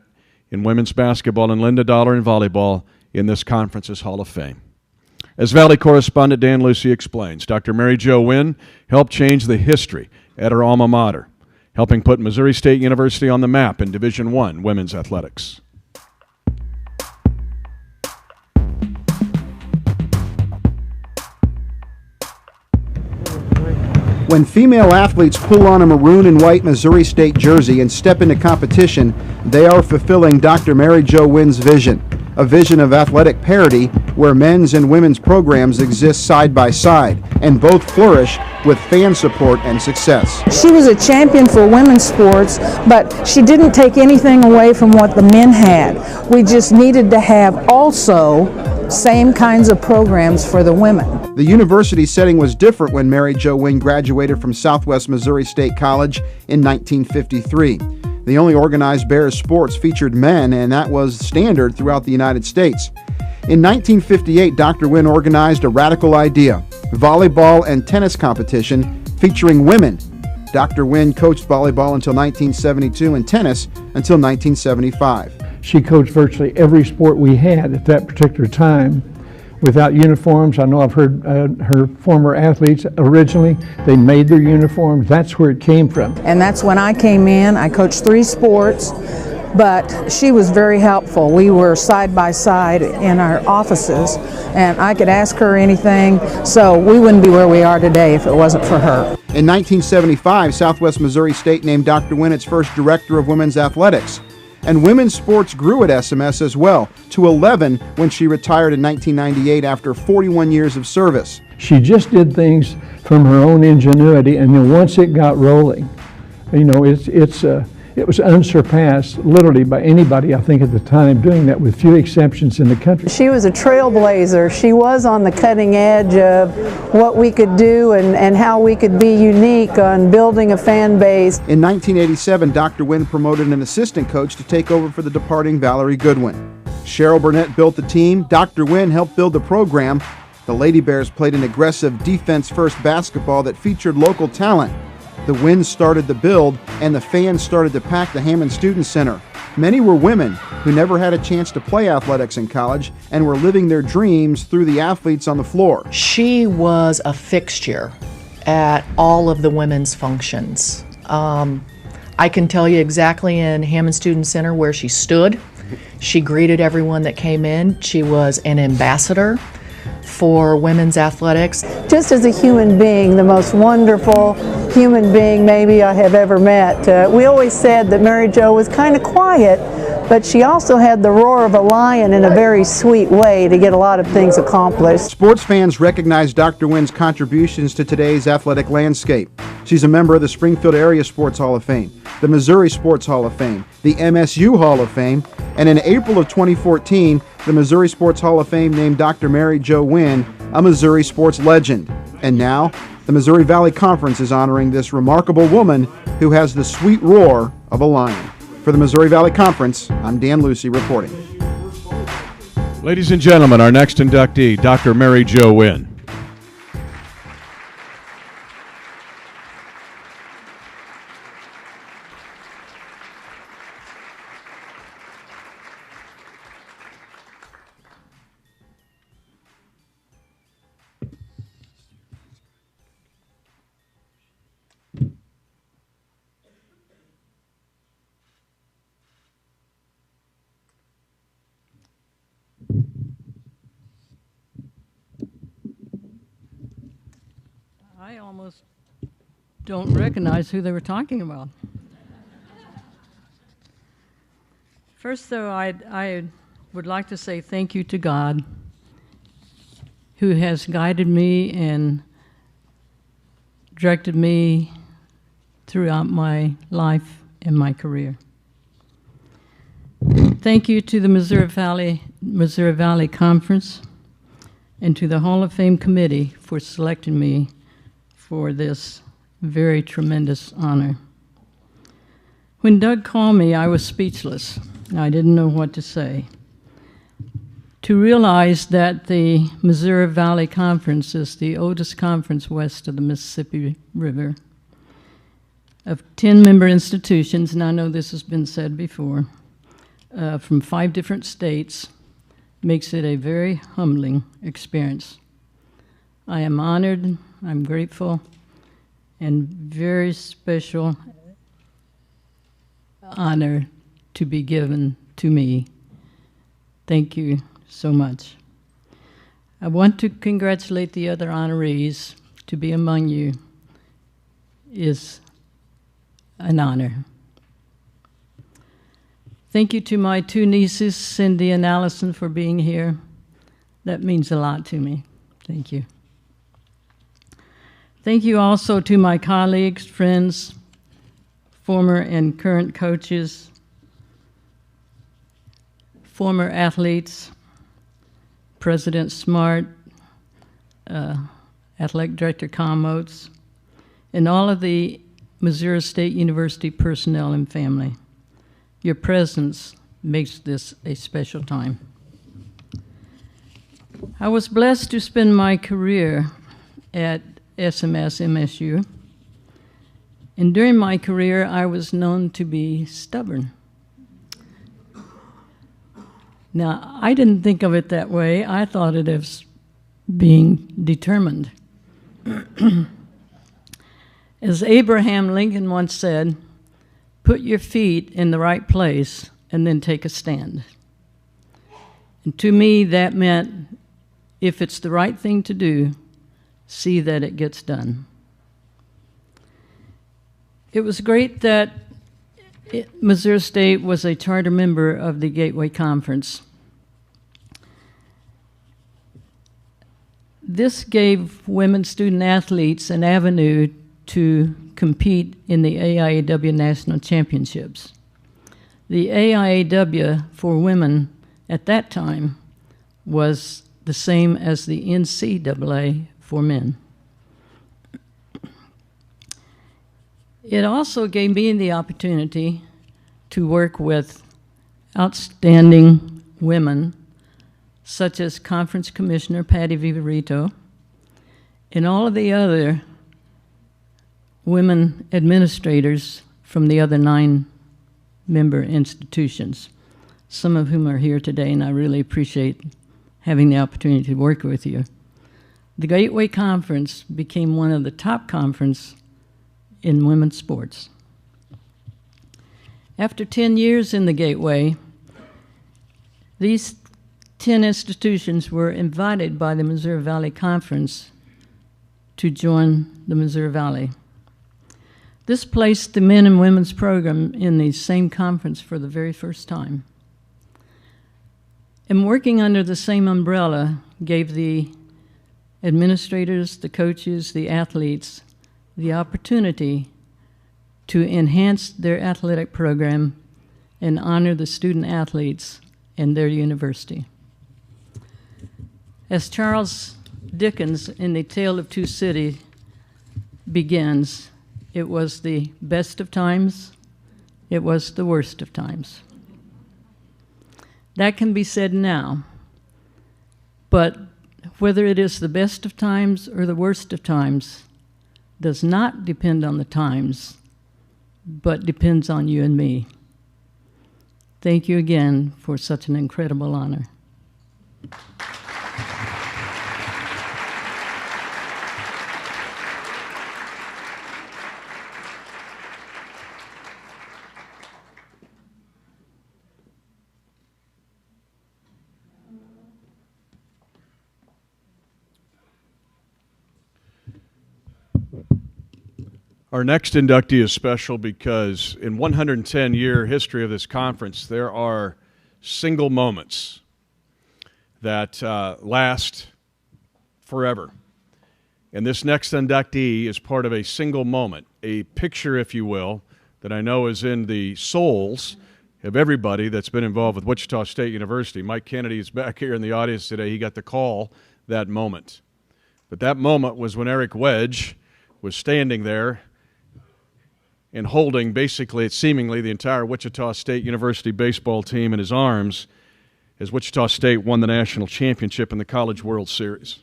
in women's basketball and Linda Dollar in volleyball in this conference's Hall of Fame. As Valley correspondent Dan Lucy explains, Dr. Mary Jo Wynn helped change the history at her alma mater, helping put Missouri State University on the map in Division I women's athletics. When female athletes pull on a maroon and white Missouri State jersey and step into competition, they are fulfilling Dr. Mary Jo Wynn's vision, a vision of athletic parity where men's and women's programs exist side by side and both flourish with fan support and success. She was a champion for women's sports, but she didn't take anything away from what the men had. We just needed to have also same kinds of programs for the women. The university setting was different when Mary Jo Wynn graduated from Southwest Missouri State College in 1953. The only organized Bears sports featured men, and that was standard throughout the United States. In 1958, Dr. Wynn organized a radical idea, volleyball and tennis competition featuring women. Dr. Wynn coached volleyball until 1972 and tennis until 1975. She coached virtually every sport we had at that particular time without uniforms. I know I've heard her former athletes originally, they made their uniforms. That's where it came from. And that's when I came in. I coached 3 sports, but she was very helpful. We were side by side in our offices, and I could ask her anything, so we wouldn't be where we are today if it wasn't for her. In 1975, Southwest Missouri State named Dr. Wynn its first director of women's athletics. And women's sports grew at SMS as well, to 11 when she retired in 1998 after 41 years of service. She just did things from her own ingenuity, and then once it got rolling, you know, it was unsurpassed literally by anybody, I think, at the time, doing that with few exceptions in the country. She was a trailblazer. She was on the cutting edge of what we could do and how we could be unique on building a fan base. In 1987, Dr. Wynn promoted an assistant coach to take over for the departing Valerie Goodwin. Cheryl Burnett built the team. Dr. Wynn helped build the program. The Lady Bears played an aggressive defense-first basketball that featured local talent. The Winds started the build, and the fans started to pack the Hammond Student Center. Many were women who never had a chance to play athletics in college and were living their dreams through the athletes on the floor. She was a fixture at all of the women's functions. I can tell you exactly in Hammond Student Center where she stood. She greeted everyone that came in. She was an ambassador for women's athletics. Just as a human being, the most wonderful human being maybe I have ever met. We always said that Mary Jo was kind of quiet, but she also had the roar of a lion in a very sweet way to get a lot of things accomplished. Sports fans recognize Dr. Wynn's contributions to today's athletic landscape. She's a member of the Springfield Area Sports Hall of Fame, the Missouri Sports Hall of Fame, the MSU Hall of Fame, and in April of 2014, the Missouri Sports Hall of Fame named Dr. Mary Jo Wynn a Missouri sports legend. And now, the Missouri Valley Conference is honoring this remarkable woman who has the sweet roar of a lion. For the Missouri Valley Conference, I'm Dan Lucy reporting. Ladies and gentlemen, our next inductee, Dr. Mary Jo Wynn. I almost don't recognize who they were talking about. First, though, I would like to say thank you to God, who has guided me and directed me throughout my life and my career. Thank you to the Missouri Valley Conference and to the Hall of Fame Committee for selecting me for this very tremendous honor. When Doug called me, I was speechless. I didn't know what to say. To realize that the Missouri Valley Conference is the oldest conference west of the Mississippi River, of 10 member institutions, and I know this has been said before, from 5 different states, makes it a very humbling experience. I am honored, I'm grateful, and very special honor to be given to me. Thank you so much. I want to congratulate the other honorees. To be among you is an honor. Thank you to my 2 nieces, Cindy and Allison, for being here. That means a lot to me. Thank you. Thank you also to my colleagues, friends, former and current coaches, former athletes, President Smart, Athletic Director Comotes, and all of the Missouri State University personnel and family. Your presence makes this a special time. I was blessed to spend my career at SMS MSU, and during my career I was known to be stubborn. Now, I didn't think of it that way. I thought it as being determined. As Abraham Lincoln once said, put your feet in the right place and then take a stand. And to me, that meant if it's the right thing to do, see that it gets done. It was great that Missouri State was a charter member of the Gateway Conference. This gave women student athletes an avenue to compete in the AIAW National Championships. The AIAW for women at that time was the same as the NCAA for men. It also gave me the opportunity to work with outstanding women such as Conference Commissioner Patty Viverito and all of the other women administrators from the other 9 member institutions, some of whom are here today, and I really appreciate having the opportunity to work with you. The Gateway Conference became one of the top conferences in women's sports. After 10 years in the Gateway, these 10 institutions were invited by the Missouri Valley Conference to join the Missouri Valley. This placed the men and women's program in the same conference for the very first time. And working under the same umbrella gave the administrators, the coaches, the athletes the opportunity to enhance their athletic program and honor the student athletes and their university. As Charles Dickens in The Tale of Two Cities begins, it was the best of times, it was the worst of times. That can be said now, but whether it is the best of times or the worst of times does not depend on the times, but depends on you and me. Thank you again for such an incredible honor. Our next inductee is special because in 110-year history of this conference, there are single moments that last forever. And this next inductee is part of a single moment, a picture, if you will, that I know is in the souls of everybody that's been involved with Wichita State University. Mike Kennedy is back here in the audience today. He got to call that moment. But that moment was when Eric Wedge was standing there and holding basically, seemingly, the entire Wichita State University baseball team in his arms as Wichita State won the national championship in the College World Series.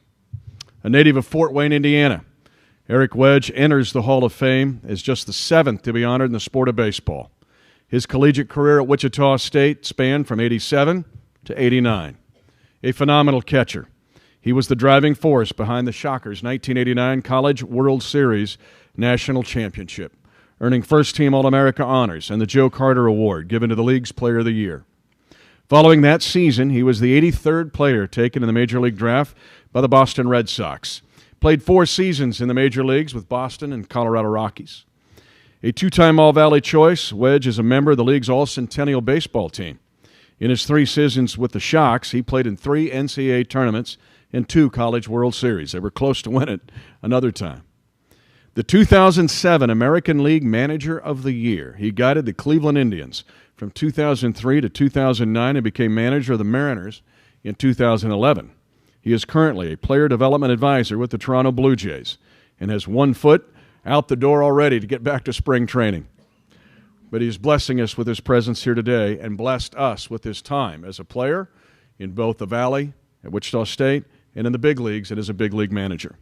A native of Fort Wayne, Indiana, Eric Wedge enters the Hall of Fame as just the 7th to be honored in the sport of baseball. His collegiate career at Wichita State spanned from '87 to '89. A phenomenal catcher. He was the driving force behind the Shockers' 1989 College World Series national championship, earning first-team All-America honors and the Joe Carter Award given to the league's Player of the Year. Following that season, he was the 83rd player taken in the Major League Draft by the Boston Red Sox. Played 4 seasons in the major leagues with Boston and Colorado Rockies. A 2-time All-Valley choice, Wedge is a member of the league's All-Centennial baseball team. In his 3 seasons with the Shocks, he played in 3 NCAA tournaments and 2 College World Series. They were close to win it another time. The 2007 American League Manager of the Year, he guided the Cleveland Indians from 2003 to 2009 and became manager of the Mariners in 2011. He is currently a player development advisor with the Toronto Blue Jays and has 1 foot out the door already to get back to spring training. But he's blessing us with his presence here today and blessed us with his time as a player in both the Valley at Wichita State and in the big leagues and as a big league manager.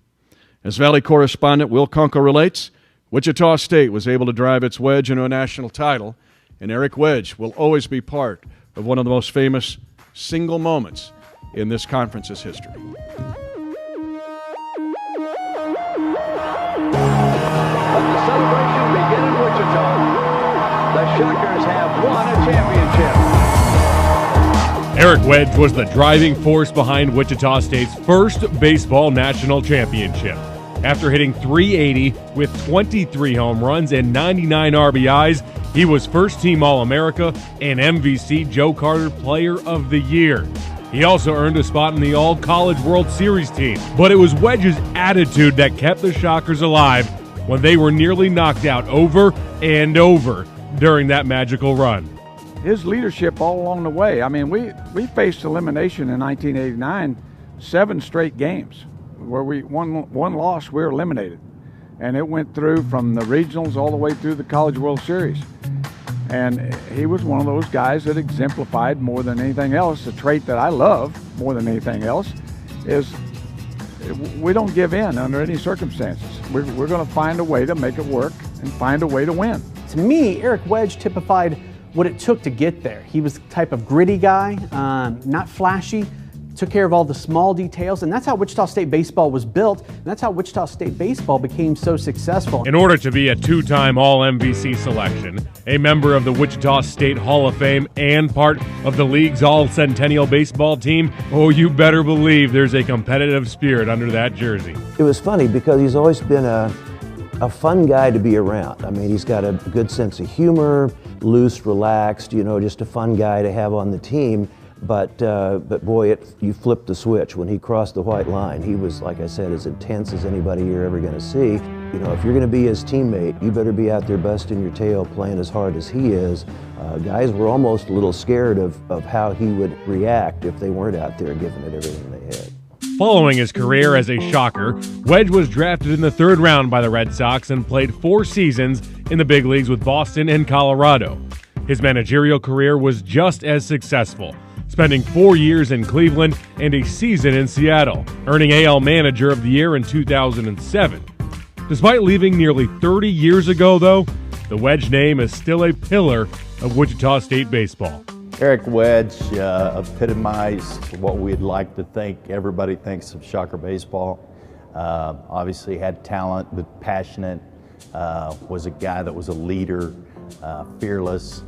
As Valley correspondent Will Kunkel relates, Wichita State was able to drive its Wedge into a national title, and Eric Wedge will always be part of one of the most famous single moments in this conference's history. The celebration begin in Wichita. The Shockers have won a championship. Eric Wedge was the driving force behind Wichita State's first baseball national championship. After hitting .380 with 23 home runs and 99 RBIs, he was first-team All-America and MVC Joe Carter Player of the Year. He also earned a spot in the All-College World Series team. But it was Wedge's attitude that kept the Shockers alive when they were nearly knocked out over and over during that magical run. His leadership all along the way. I mean, we faced elimination in 1989, 7 straight games where we one loss, we were eliminated. And it went through from the regionals all the way through the College World Series. And he was one of those guys that exemplified more than anything else. A trait that I love more than anything else is we don't give in under any circumstances. We're going to find a way to make it work and find a way to win. To me, Eric Wedge typified what it took to get there. He was the type of gritty guy, not flashy, took care of all the small details, and that's how Wichita State baseball was built, and that's how Wichita State baseball became so successful. In order to be a 2-time All-MVC selection, a member of the Wichita State Hall of Fame, and part of the league's All-Centennial baseball team, oh, you better believe there's a competitive spirit under that jersey. It was funny because he's always been a fun guy to be around. I mean, he's got a good sense of humor, loose, relaxed, you know, just a fun guy to have on the team. But boy, you flipped the switch when he crossed the white line. He was, like I said, as intense as anybody you're ever going to see. You know, if you're going to be his teammate, you better be out there busting your tail, playing as hard as he is. Guys were almost a little scared of how he would react if they weren't out there giving it everything they had. Following his career as a Shocker, Wedge was drafted in the 3rd round by the Red Sox and played 4 seasons in the big leagues with Boston and Colorado. His managerial career was just as successful, spending 4 years in Cleveland and a season in Seattle, earning AL Manager of the Year in 2007. Despite leaving nearly 30 years ago, though, the Wedge name is still a pillar of Wichita State baseball. Eric Wedge epitomized what we'd like to think everybody thinks of Shocker baseball. Obviously had talent, but passionate, was a guy that was a leader, fearless.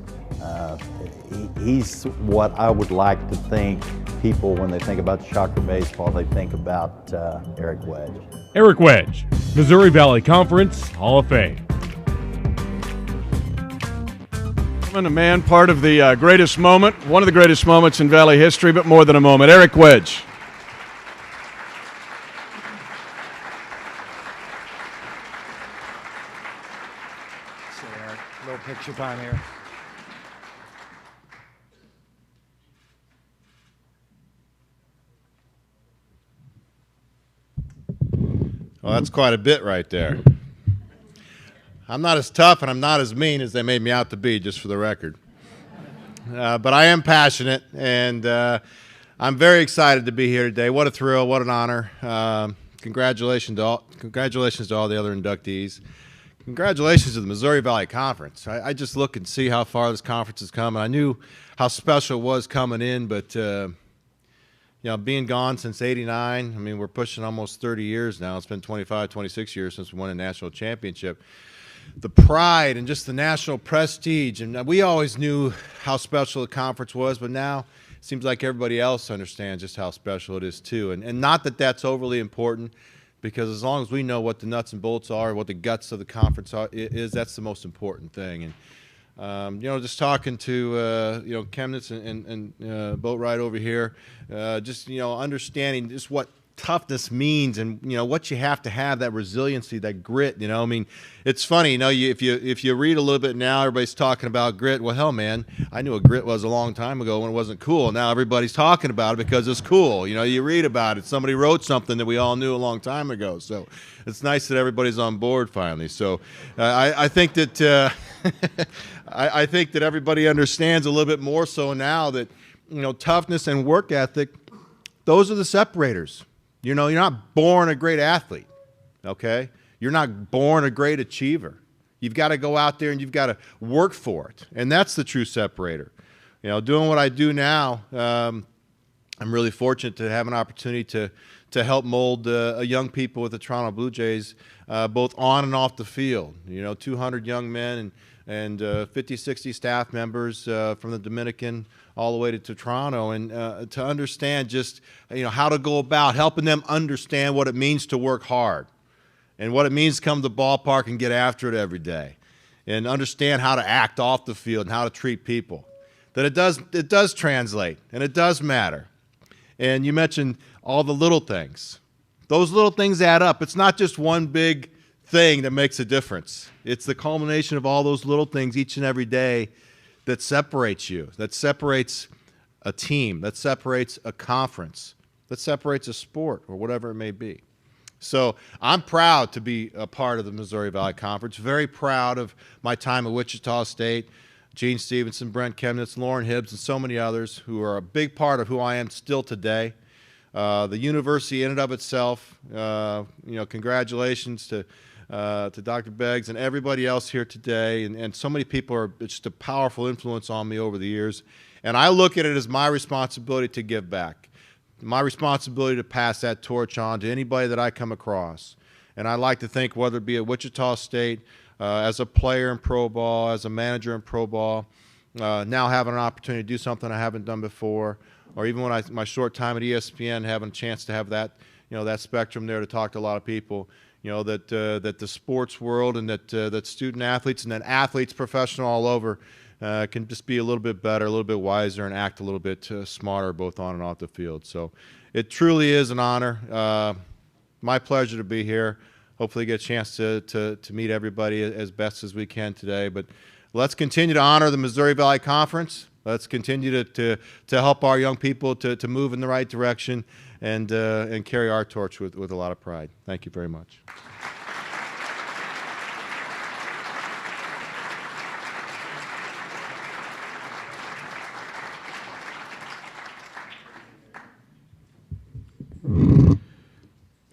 He's what I would like to think people, when they think about Shocker baseball, they think about Eric Wedge. Eric Wedge, Missouri Valley Conference Hall of Fame. A man, part of the greatest moment, one of the greatest moments in Valley history, but more than a moment. Eric Wedge. Thanks, Eric. A little picture time here. Well, that's quite a bit right there. I'm not as tough and I'm not as mean as they made me out to be, just for the record. But I am passionate, and I'm very excited to be here today. What a thrill, what an honor. Congratulations to all the other inductees. Congratulations to the Missouri Valley Conference. I just look and see how far this conference has come, and I knew how special it was coming in, but you know, being gone since '89, I mean, we're pushing almost 30 years now. It's been 25, 26 years since we won a national championship. The pride and just the national prestige, and we always knew how special the conference was, but now it seems like everybody else understands just how special it is too. And not that that's overly important, because as long as we know what the nuts and bolts are, what the guts of the conference is, that's the most important thing. And you know, just talking to you know, Chemnitz and Boat Ride over here, just, you know, understanding just what toughness means, and you know what you have to have, that resiliency, that grit. You know, I mean, it's funny, you know, if you read a little bit now, everybody's talking about grit. Well, hell, man, I knew what grit was a long time ago when it wasn't cool. Now everybody's talking about it because it's cool. You know, you read about it. Somebody wrote something that we all knew a long time ago. So it's nice that everybody's on board finally. So I think that I think that everybody understands a little bit more so now that, you know, toughness and work ethic, those are the separators. You know, you're not born a great athlete, okay? You're not born a great achiever. You've got to go out there and you've got to work for it, and that's the true separator. You know, doing what I do now, I'm really fortunate to have an opportunity to help mold young people with the Toronto Blue Jays, both on and off the field. You know, 200 young men and 50, 60 staff members from the Dominican all the way to Toronto, and to understand just, you know, how to go about helping them understand what it means to work hard and what it means to come to the ballpark and get after it every day, and understand how to act off the field and how to treat people. That it does translate and it does matter. And you mentioned all the little things. Those little things add up. It's not just one big thing that makes a difference. It's the culmination of all those little things each and every day that separates you, that separates a team, that separates a conference, that separates a sport, or whatever it may be. So I'm proud to be a part of the Missouri Valley Conference, very proud of my time at Wichita State, Gene Stevenson, Brent Chemnitz, Lauren Hibbs, and so many others who are a big part of who I am still today. The university in and of itself, you know, congratulations to Dr. Beggs and everybody else here today, and so many people are just a powerful influence on me over the years. And I look at it as my responsibility to give back, my responsibility to pass that torch on to anybody that I come across. And I like to think, whether it be at Wichita State, as a player in pro ball, as a manager in pro ball, now having an opportunity to do something I haven't done before, or even when my short time at ESPN, having a chance to have that, you know, that spectrum there to talk to a lot of people. You know, that the sports world and that student athletes and then athletes, professional all over, can just be a little bit better, a little bit wiser, and act a little bit smarter, both on and off the field. So it truly is an honor. My pleasure to be here. Hopefully get a chance to meet everybody as best as we can today. But let's continue to honor the Missouri Valley Conference. Let's continue to help our young people to move in the right direction, and carry our torch with a lot of pride. Thank you very much.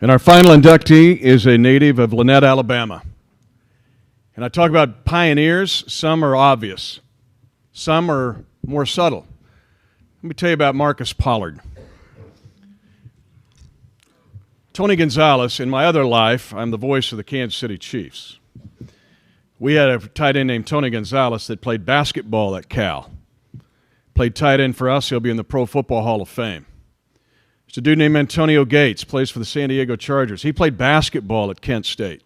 And our final inductee is a native of Lynette, Alabama. And I talk about pioneers. Some are obvious. Some are more subtle. Let me tell you about Marcus Pollard. Tony Gonzalez, in my other life, I'm the voice of the Kansas City Chiefs. We had a tight end named Tony Gonzalez that played basketball at Cal. Played tight end for us. He'll be in the Pro Football Hall of Fame. There's a dude named Antonio Gates, plays for the San Diego Chargers. He played basketball at Kent State,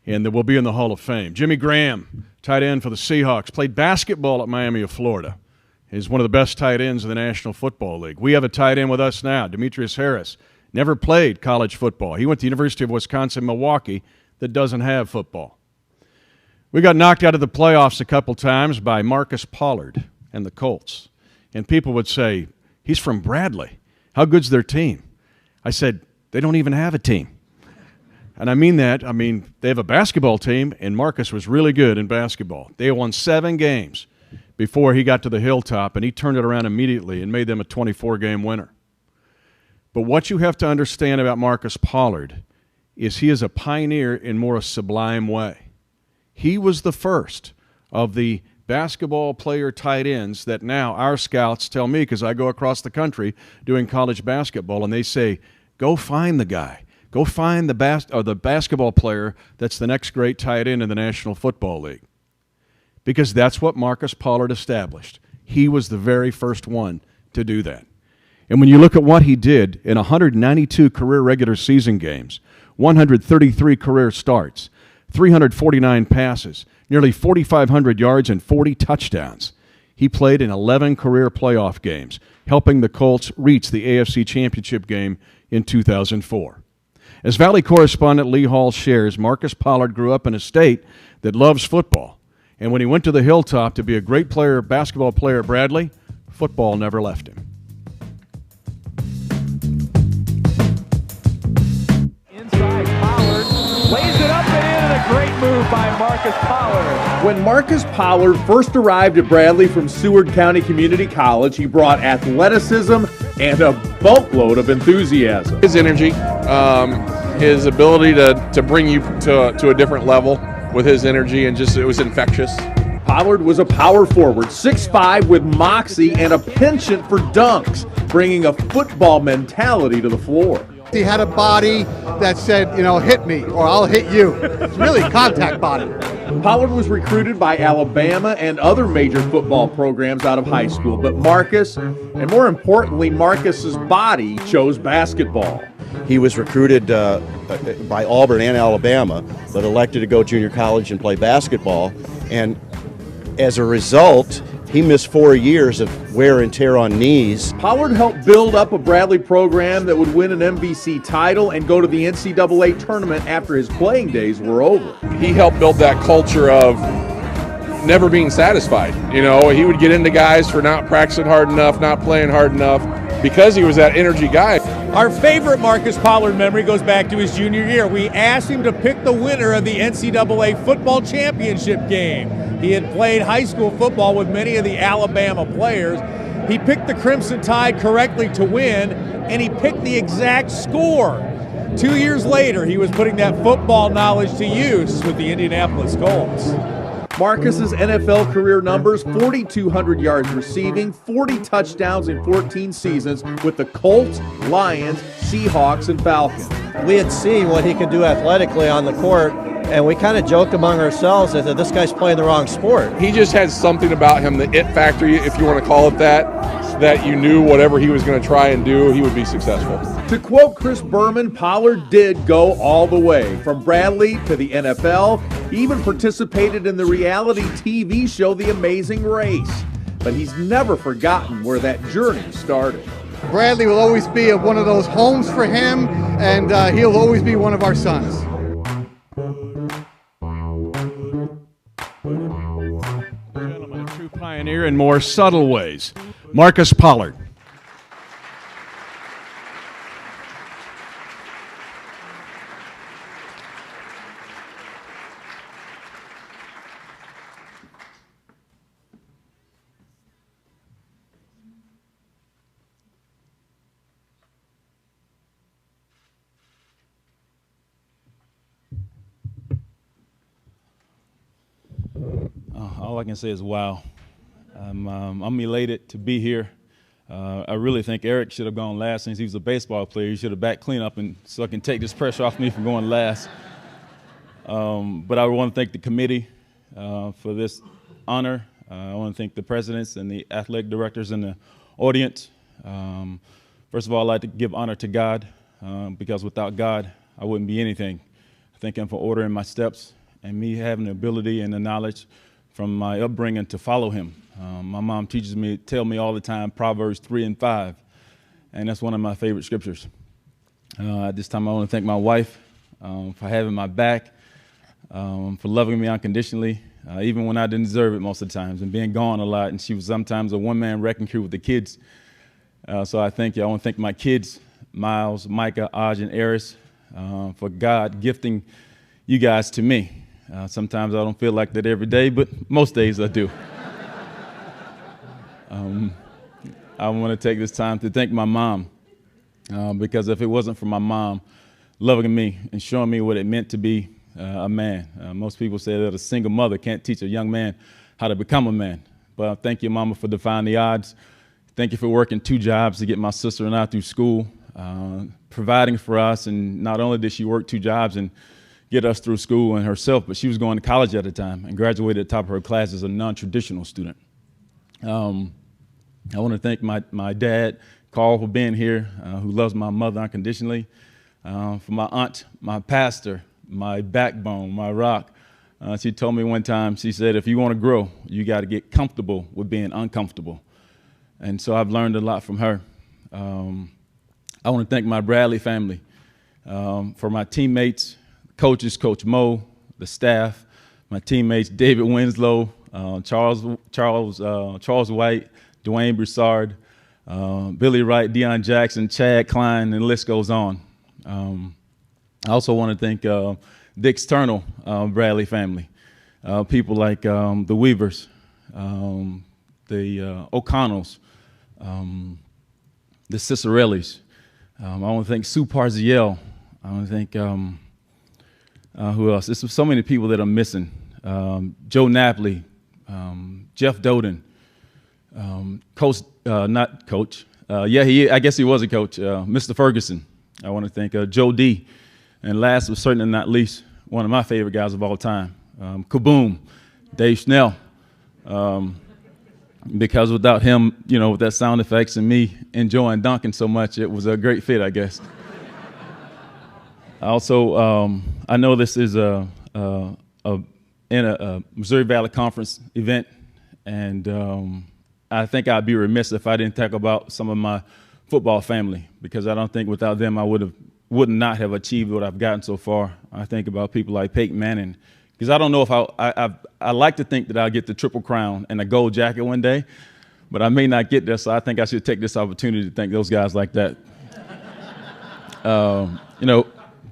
and will be in the Hall of Fame. Jimmy Graham, tight end for the Seahawks, played basketball at Miami of Florida. He's one of the best tight ends in the National Football League. We have a tight end with us now, Demetrius Harris. Never played college football. He went to the University of Wisconsin-Milwaukee that doesn't have football. We got knocked out of the playoffs a couple times by Marcus Pollard and the Colts. And people would say, he's from Bradley. How good's their team? I said, they don't even have a team. And I mean that. I mean, they have a basketball team, and Marcus was really good in basketball. They won 7 games before he got to the hilltop, and he turned it around immediately and made them a 24-game winner. But what you have to understand about Marcus Pollard is he is a pioneer in more a sublime way. He was the first of the basketball player tight ends that now our scouts tell me, because I go across the country doing college basketball, and they say, go find the guy. Go find the basketball player that's the next great tight end in the National Football League. Because that's what Marcus Pollard established. He was the very first one to do that. And when you look at what he did in 192 career regular season games, 133 career starts, 349 passes, nearly 4,500 yards and 40 touchdowns. He played in 11 career playoff games, helping the Colts reach the AFC Championship game in 2004. As Valley correspondent Lee Hall shares, Marcus Pollard grew up in a state that loves football. And when he went to the hilltop to be a great player, basketball player at Bradley, football never left him. Inside, Pollard lays it up and in, and a great move by Marcus Pollard. When Marcus Pollard first arrived at Bradley from Seward County Community College, he brought athleticism and a boatload of enthusiasm. His energy, his ability to bring you to a different level with his energy, and just it was infectious. Pollard was a power forward, 6'5", with moxie and a penchant for dunks, bringing a football mentality to the floor. He had a body that said, you know, hit me or I'll hit you. It's really contact body. Pollard was recruited by Alabama and other major football programs out of high school, but Marcus, and more importantly, Marcus's body, chose basketball. He was recruited by Auburn and Alabama, but elected to go junior college and play basketball. And as a result, he missed 4 years of wear and tear on knees. Pollard helped build up a Bradley program that would win an MVC title and go to the NCAA tournament after his playing days were over. He helped build that culture of never being satisfied. You know, he would get into guys for not practicing hard enough, not playing hard enough, because he was that energy guy. Our favorite Marcus Pollard memory goes back to his junior year. We asked him to pick the winner of the NCAA football championship game. He had played high school football with many of the Alabama players. He picked the Crimson Tide correctly to win, and he picked the exact score. 2 years later, he was putting that football knowledge to use with the Indianapolis Colts. Marcus's NFL career numbers: 4,200 yards receiving, 40 touchdowns in 14 seasons with the Colts, Lions, Seahawks, and Falcons. We had seen what he could do athletically on the court, and we kind of joked among ourselves that this guy's playing the wrong sport. He just had something about him, the it factor, if you want to call it that you knew whatever he was going to try and do, he would be successful. To quote Chris Berman, Pollard did go all the way, from Bradley to the NFL. He even participated in the reality TV show The Amazing Race. But he's never forgotten where that journey started. Bradley will always be one of those homes for him, and he'll always be one of our sons. Gentlemen, a true pioneer in more subtle ways, Marcus Pollard. All I can say is wow. I'm elated to be here. I really think Eric should have gone last since he was a baseball player. He should have backed clean up so I can take this pressure off me from going last. But I want to thank the committee for this honor. I want to thank the presidents and the athletic directors in the audience. First of all, I'd like to give honor to God because without God, I wouldn't be anything. I thank Him for ordering my steps and me having the ability and the knowledge from my upbringing to follow Him. My mom tell me all the time, Proverbs 3 and 5, and that's one of my favorite scriptures. At this time, I want to thank my wife for having my back. for loving me unconditionally, even when I didn't deserve it most of the times, and being gone a lot. And she was sometimes a one-man wrecking crew with the kids. So I thank you. I want to thank my kids, Miles, Micah, Aj, and Eris, for God gifting you guys to me. Sometimes I don't feel like that every day, but most days I do. I want to take this time to thank my mom, because if it wasn't for my mom loving me and showing me what it meant to be a man. Most people say that a single mother can't teach a young man how to become a man. But thank you, Mama, for defying the odds. Thank you for working 2 jobs to get my sister and I through school, providing for us. And not only did she work 2 jobs and get us through school and herself, but she was going to college at the time and graduated at the top of her class as a non-traditional student. I want to thank my dad, Carl, for being here, who loves my mother unconditionally. For my aunt, my pastor, my backbone, my rock. She told me one time, she said, if you want to grow, you got to get comfortable with being uncomfortable. And so I've learned a lot from her. I want to thank my Bradley family, for my teammates, coaches, Coach Mo, the staff, my teammates, David Winslow, Charles White, Dwayne Broussard, Billy Wright, Deion Jackson, Chad Klein, and the list goes on. I also want to thank the external Bradley family, people like the Weavers, the O'Connells, the Cicerellis. I want to thank Sue Parziel. I want to thank who else? There's so many people that I'm missing. Joe Napoli, Jeff Doden, Coach, not Coach. I guess he was a coach. Mr. Ferguson. I want to thank Joe D. And last but certainly not least, one of my favorite guys of all time, Kaboom, Dave Schnell. Because without him, with that sound effects and me enjoying dunking so much, it was a great fit, I guess. Also, I know this is in a Missouri Valley Conference event, and I think I'd be remiss if I didn't talk about some of my football family, because I don't think without them I would not have achieved what I've gotten so far. I think about people like Peyton Manning, because I don't know if I like to think that I'll get the Triple Crown and a gold jacket one day, but I may not get there, so I think I should take this opportunity to thank those guys like that.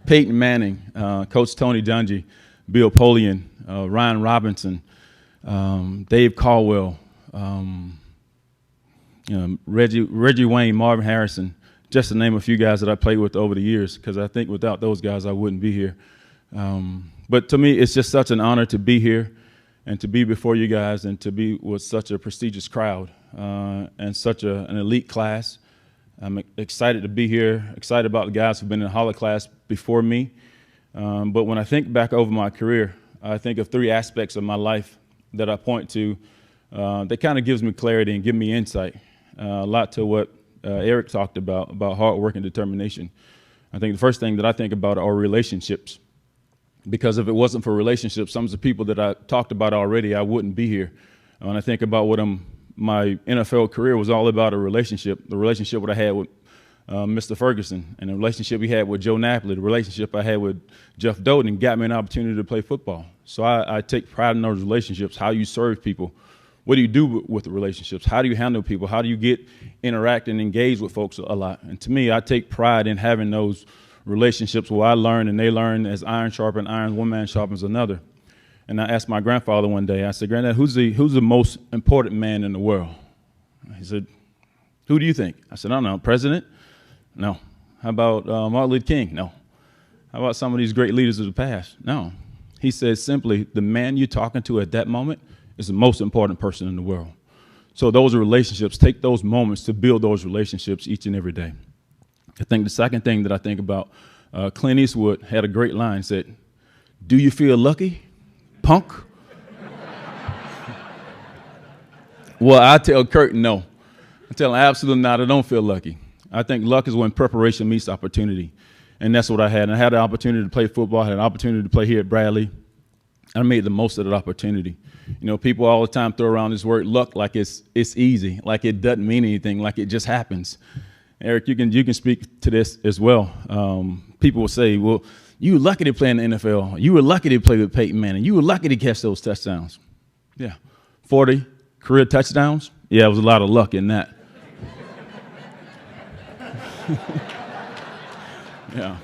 Peyton Manning, Coach Tony Dungy, Bill Polian, Ryan Robinson, Dave Caldwell, Reggie Wayne, Marvin Harrison, just to name a few guys that I played with over the years, because I think without those guys I wouldn't be here. But to me, it's just such an honor to be here and to be before you guys and to be with such a prestigious crowd and such an elite class. I'm excited to be here, excited about the guys who've been in the Holler class before me. But when I think back over my career, I think of 3 aspects of my life that I point to that kind of gives me clarity and give me insight, a lot to what Eric talked about hard work and determination. I think the first thing that I think about are relationships, because if it wasn't for relationships, some of the people that I talked about already, I wouldn't be here. When I think about what my NFL career was all about, the relationship that I had with Mr. Ferguson, and the relationship we had with Joe Napoli, the relationship I had with Jeff Doden got me an opportunity to play football. So I take pride in those relationships, how you serve people. What do you do with the relationships? How do you handle people? How do you interact and engage with folks a lot? And to me, I take pride in having those relationships where I learn and they learn, as iron sharpens iron, one man sharpens another. And I asked my grandfather one day, I said, "Granddad, who's the most important man in the world?" He said, "Who do you think?" I said, "I don't know, president? No. How about Martin Luther King? No. How about some of these great leaders of the past? No." He said simply, the man you're talking to at that moment is the most important person in the world. So those relationships, take those moments to build those relationships each and every day. I think the second thing that I think about, Clint Eastwood had a great line, said, "Do you feel lucky, punk?" Well, I tell Kurt no. I tell him absolutely not, I don't feel lucky. I think luck is when preparation meets opportunity. And that's what I had. And I had the opportunity to play football, I had an opportunity to play here at Bradley. I made the most of that opportunity. People all the time throw around this word luck like it's easy, like it doesn't mean anything, like it just happens. Eric, you can speak to this as well. People will say, well, You were lucky to play in the NFL. You were lucky to play with Peyton Manning. You were lucky to catch those touchdowns. Yeah. 40 career touchdowns. Yeah, it was a lot of luck in that. Yeah.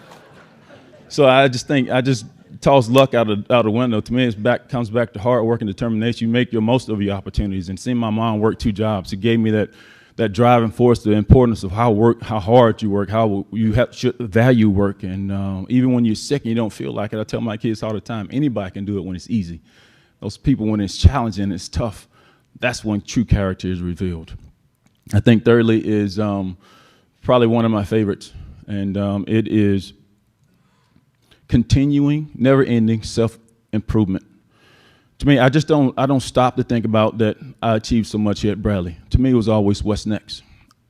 So I just toss luck out the window. To me, comes back to hard work and determination. You make your most of your opportunities. And seeing my mom work 2 jobs, it gave me that driving force, the importance of how hard you work, how you should value work. And even when you're sick and you don't feel like it, I tell my kids all the time, anybody can do it when it's easy. Those people, when it's challenging, it's tough, that's when true character is revealed. I think thirdly is probably one of my favorites, and it is continuing, never-ending self-improvement. To me, I don't stop to think about that I achieved so much here at Bradley. To me, it was always what's next.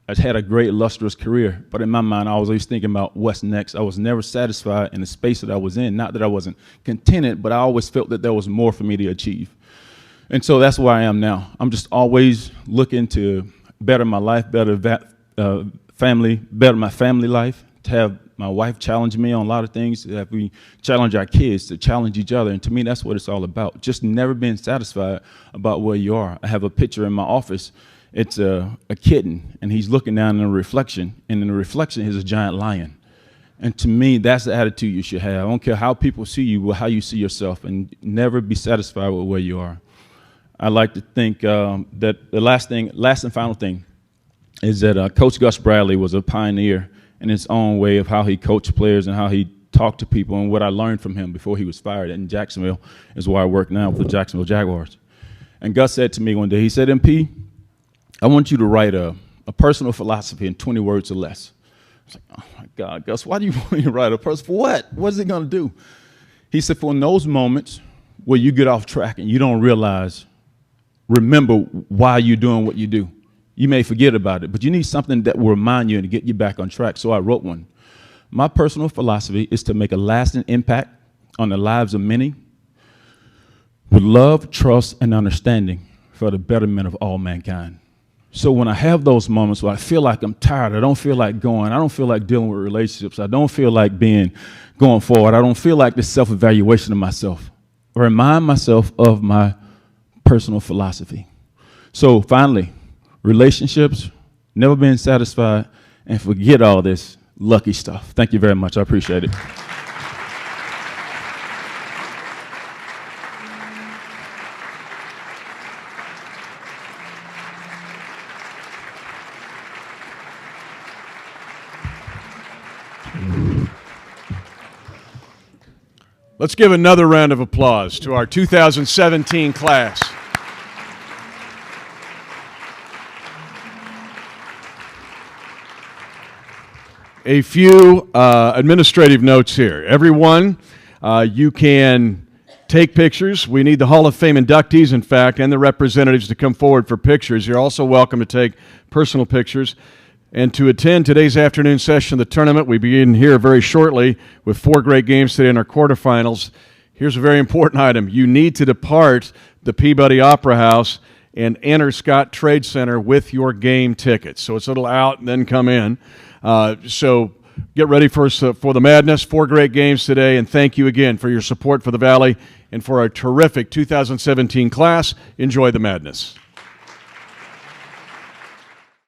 I had a great, illustrious career, but in my mind, I was always thinking about what's next. I was never satisfied in the space that I was in. Not that I wasn't contented, but I always felt that there was more for me to achieve. And so that's where I am now. I'm just always looking to better my life, better my family life, to have my wife challenge me on a lot of things, that we challenge our kids, to challenge each other. And to me, that's what it's all about. Just never being satisfied about where you are. I have a picture in my office. It's a kitten, and he's looking down in a reflection, and in the reflection is a giant lion. And to me, that's the attitude you should have. I don't care how people see you, but how you see yourself, and never be satisfied with where you are. I like to think that the last and final thing is that Coach Gus Bradley was a pioneer in his own way of how he coached players and how he talked to people, and what I learned from him before he was fired in Jacksonville is where I work now with the Jacksonville Jaguars. And Gus said to me one day, he said, MP, I want you to write a personal philosophy in 20 words or less. I was like, oh my God, Gus, why do you want me to write a personal? For what? What is it going to do? He said, for in those moments where you get off track and you don't remember why you're doing what you do. You may forget about it, but you need something that will remind you and to get you back on track. So I wrote one. My personal philosophy is to make a lasting impact on the lives of many with love, trust, and understanding for the betterment of all mankind. So when I have those moments where I feel like I'm tired, I don't feel like going, I don't feel like dealing with relationships, I don't feel like going forward, I don't feel like this self-evaluation of myself, I remind myself of my personal philosophy. So finally, relationships, never being satisfied, and forget all this lucky stuff. Thank you very much. I appreciate it. Let's give another round of applause to our 2017 class. A few administrative notes here. Everyone, you can take pictures. We need the Hall of Fame inductees, in fact, and the representatives to come forward for pictures. You're also welcome to take personal pictures. And to attend today's afternoon session of the tournament, we begin here very shortly with 4 great games today in our quarterfinals. Here's a very important item. You need to depart the Peabody Opera House and enter Scott Trade Center with your game tickets. So it's a little out and then come in. So get ready for the madness. 4 great games today, and thank you again for your support for the Valley and for our terrific 2017 class. Enjoy the madness.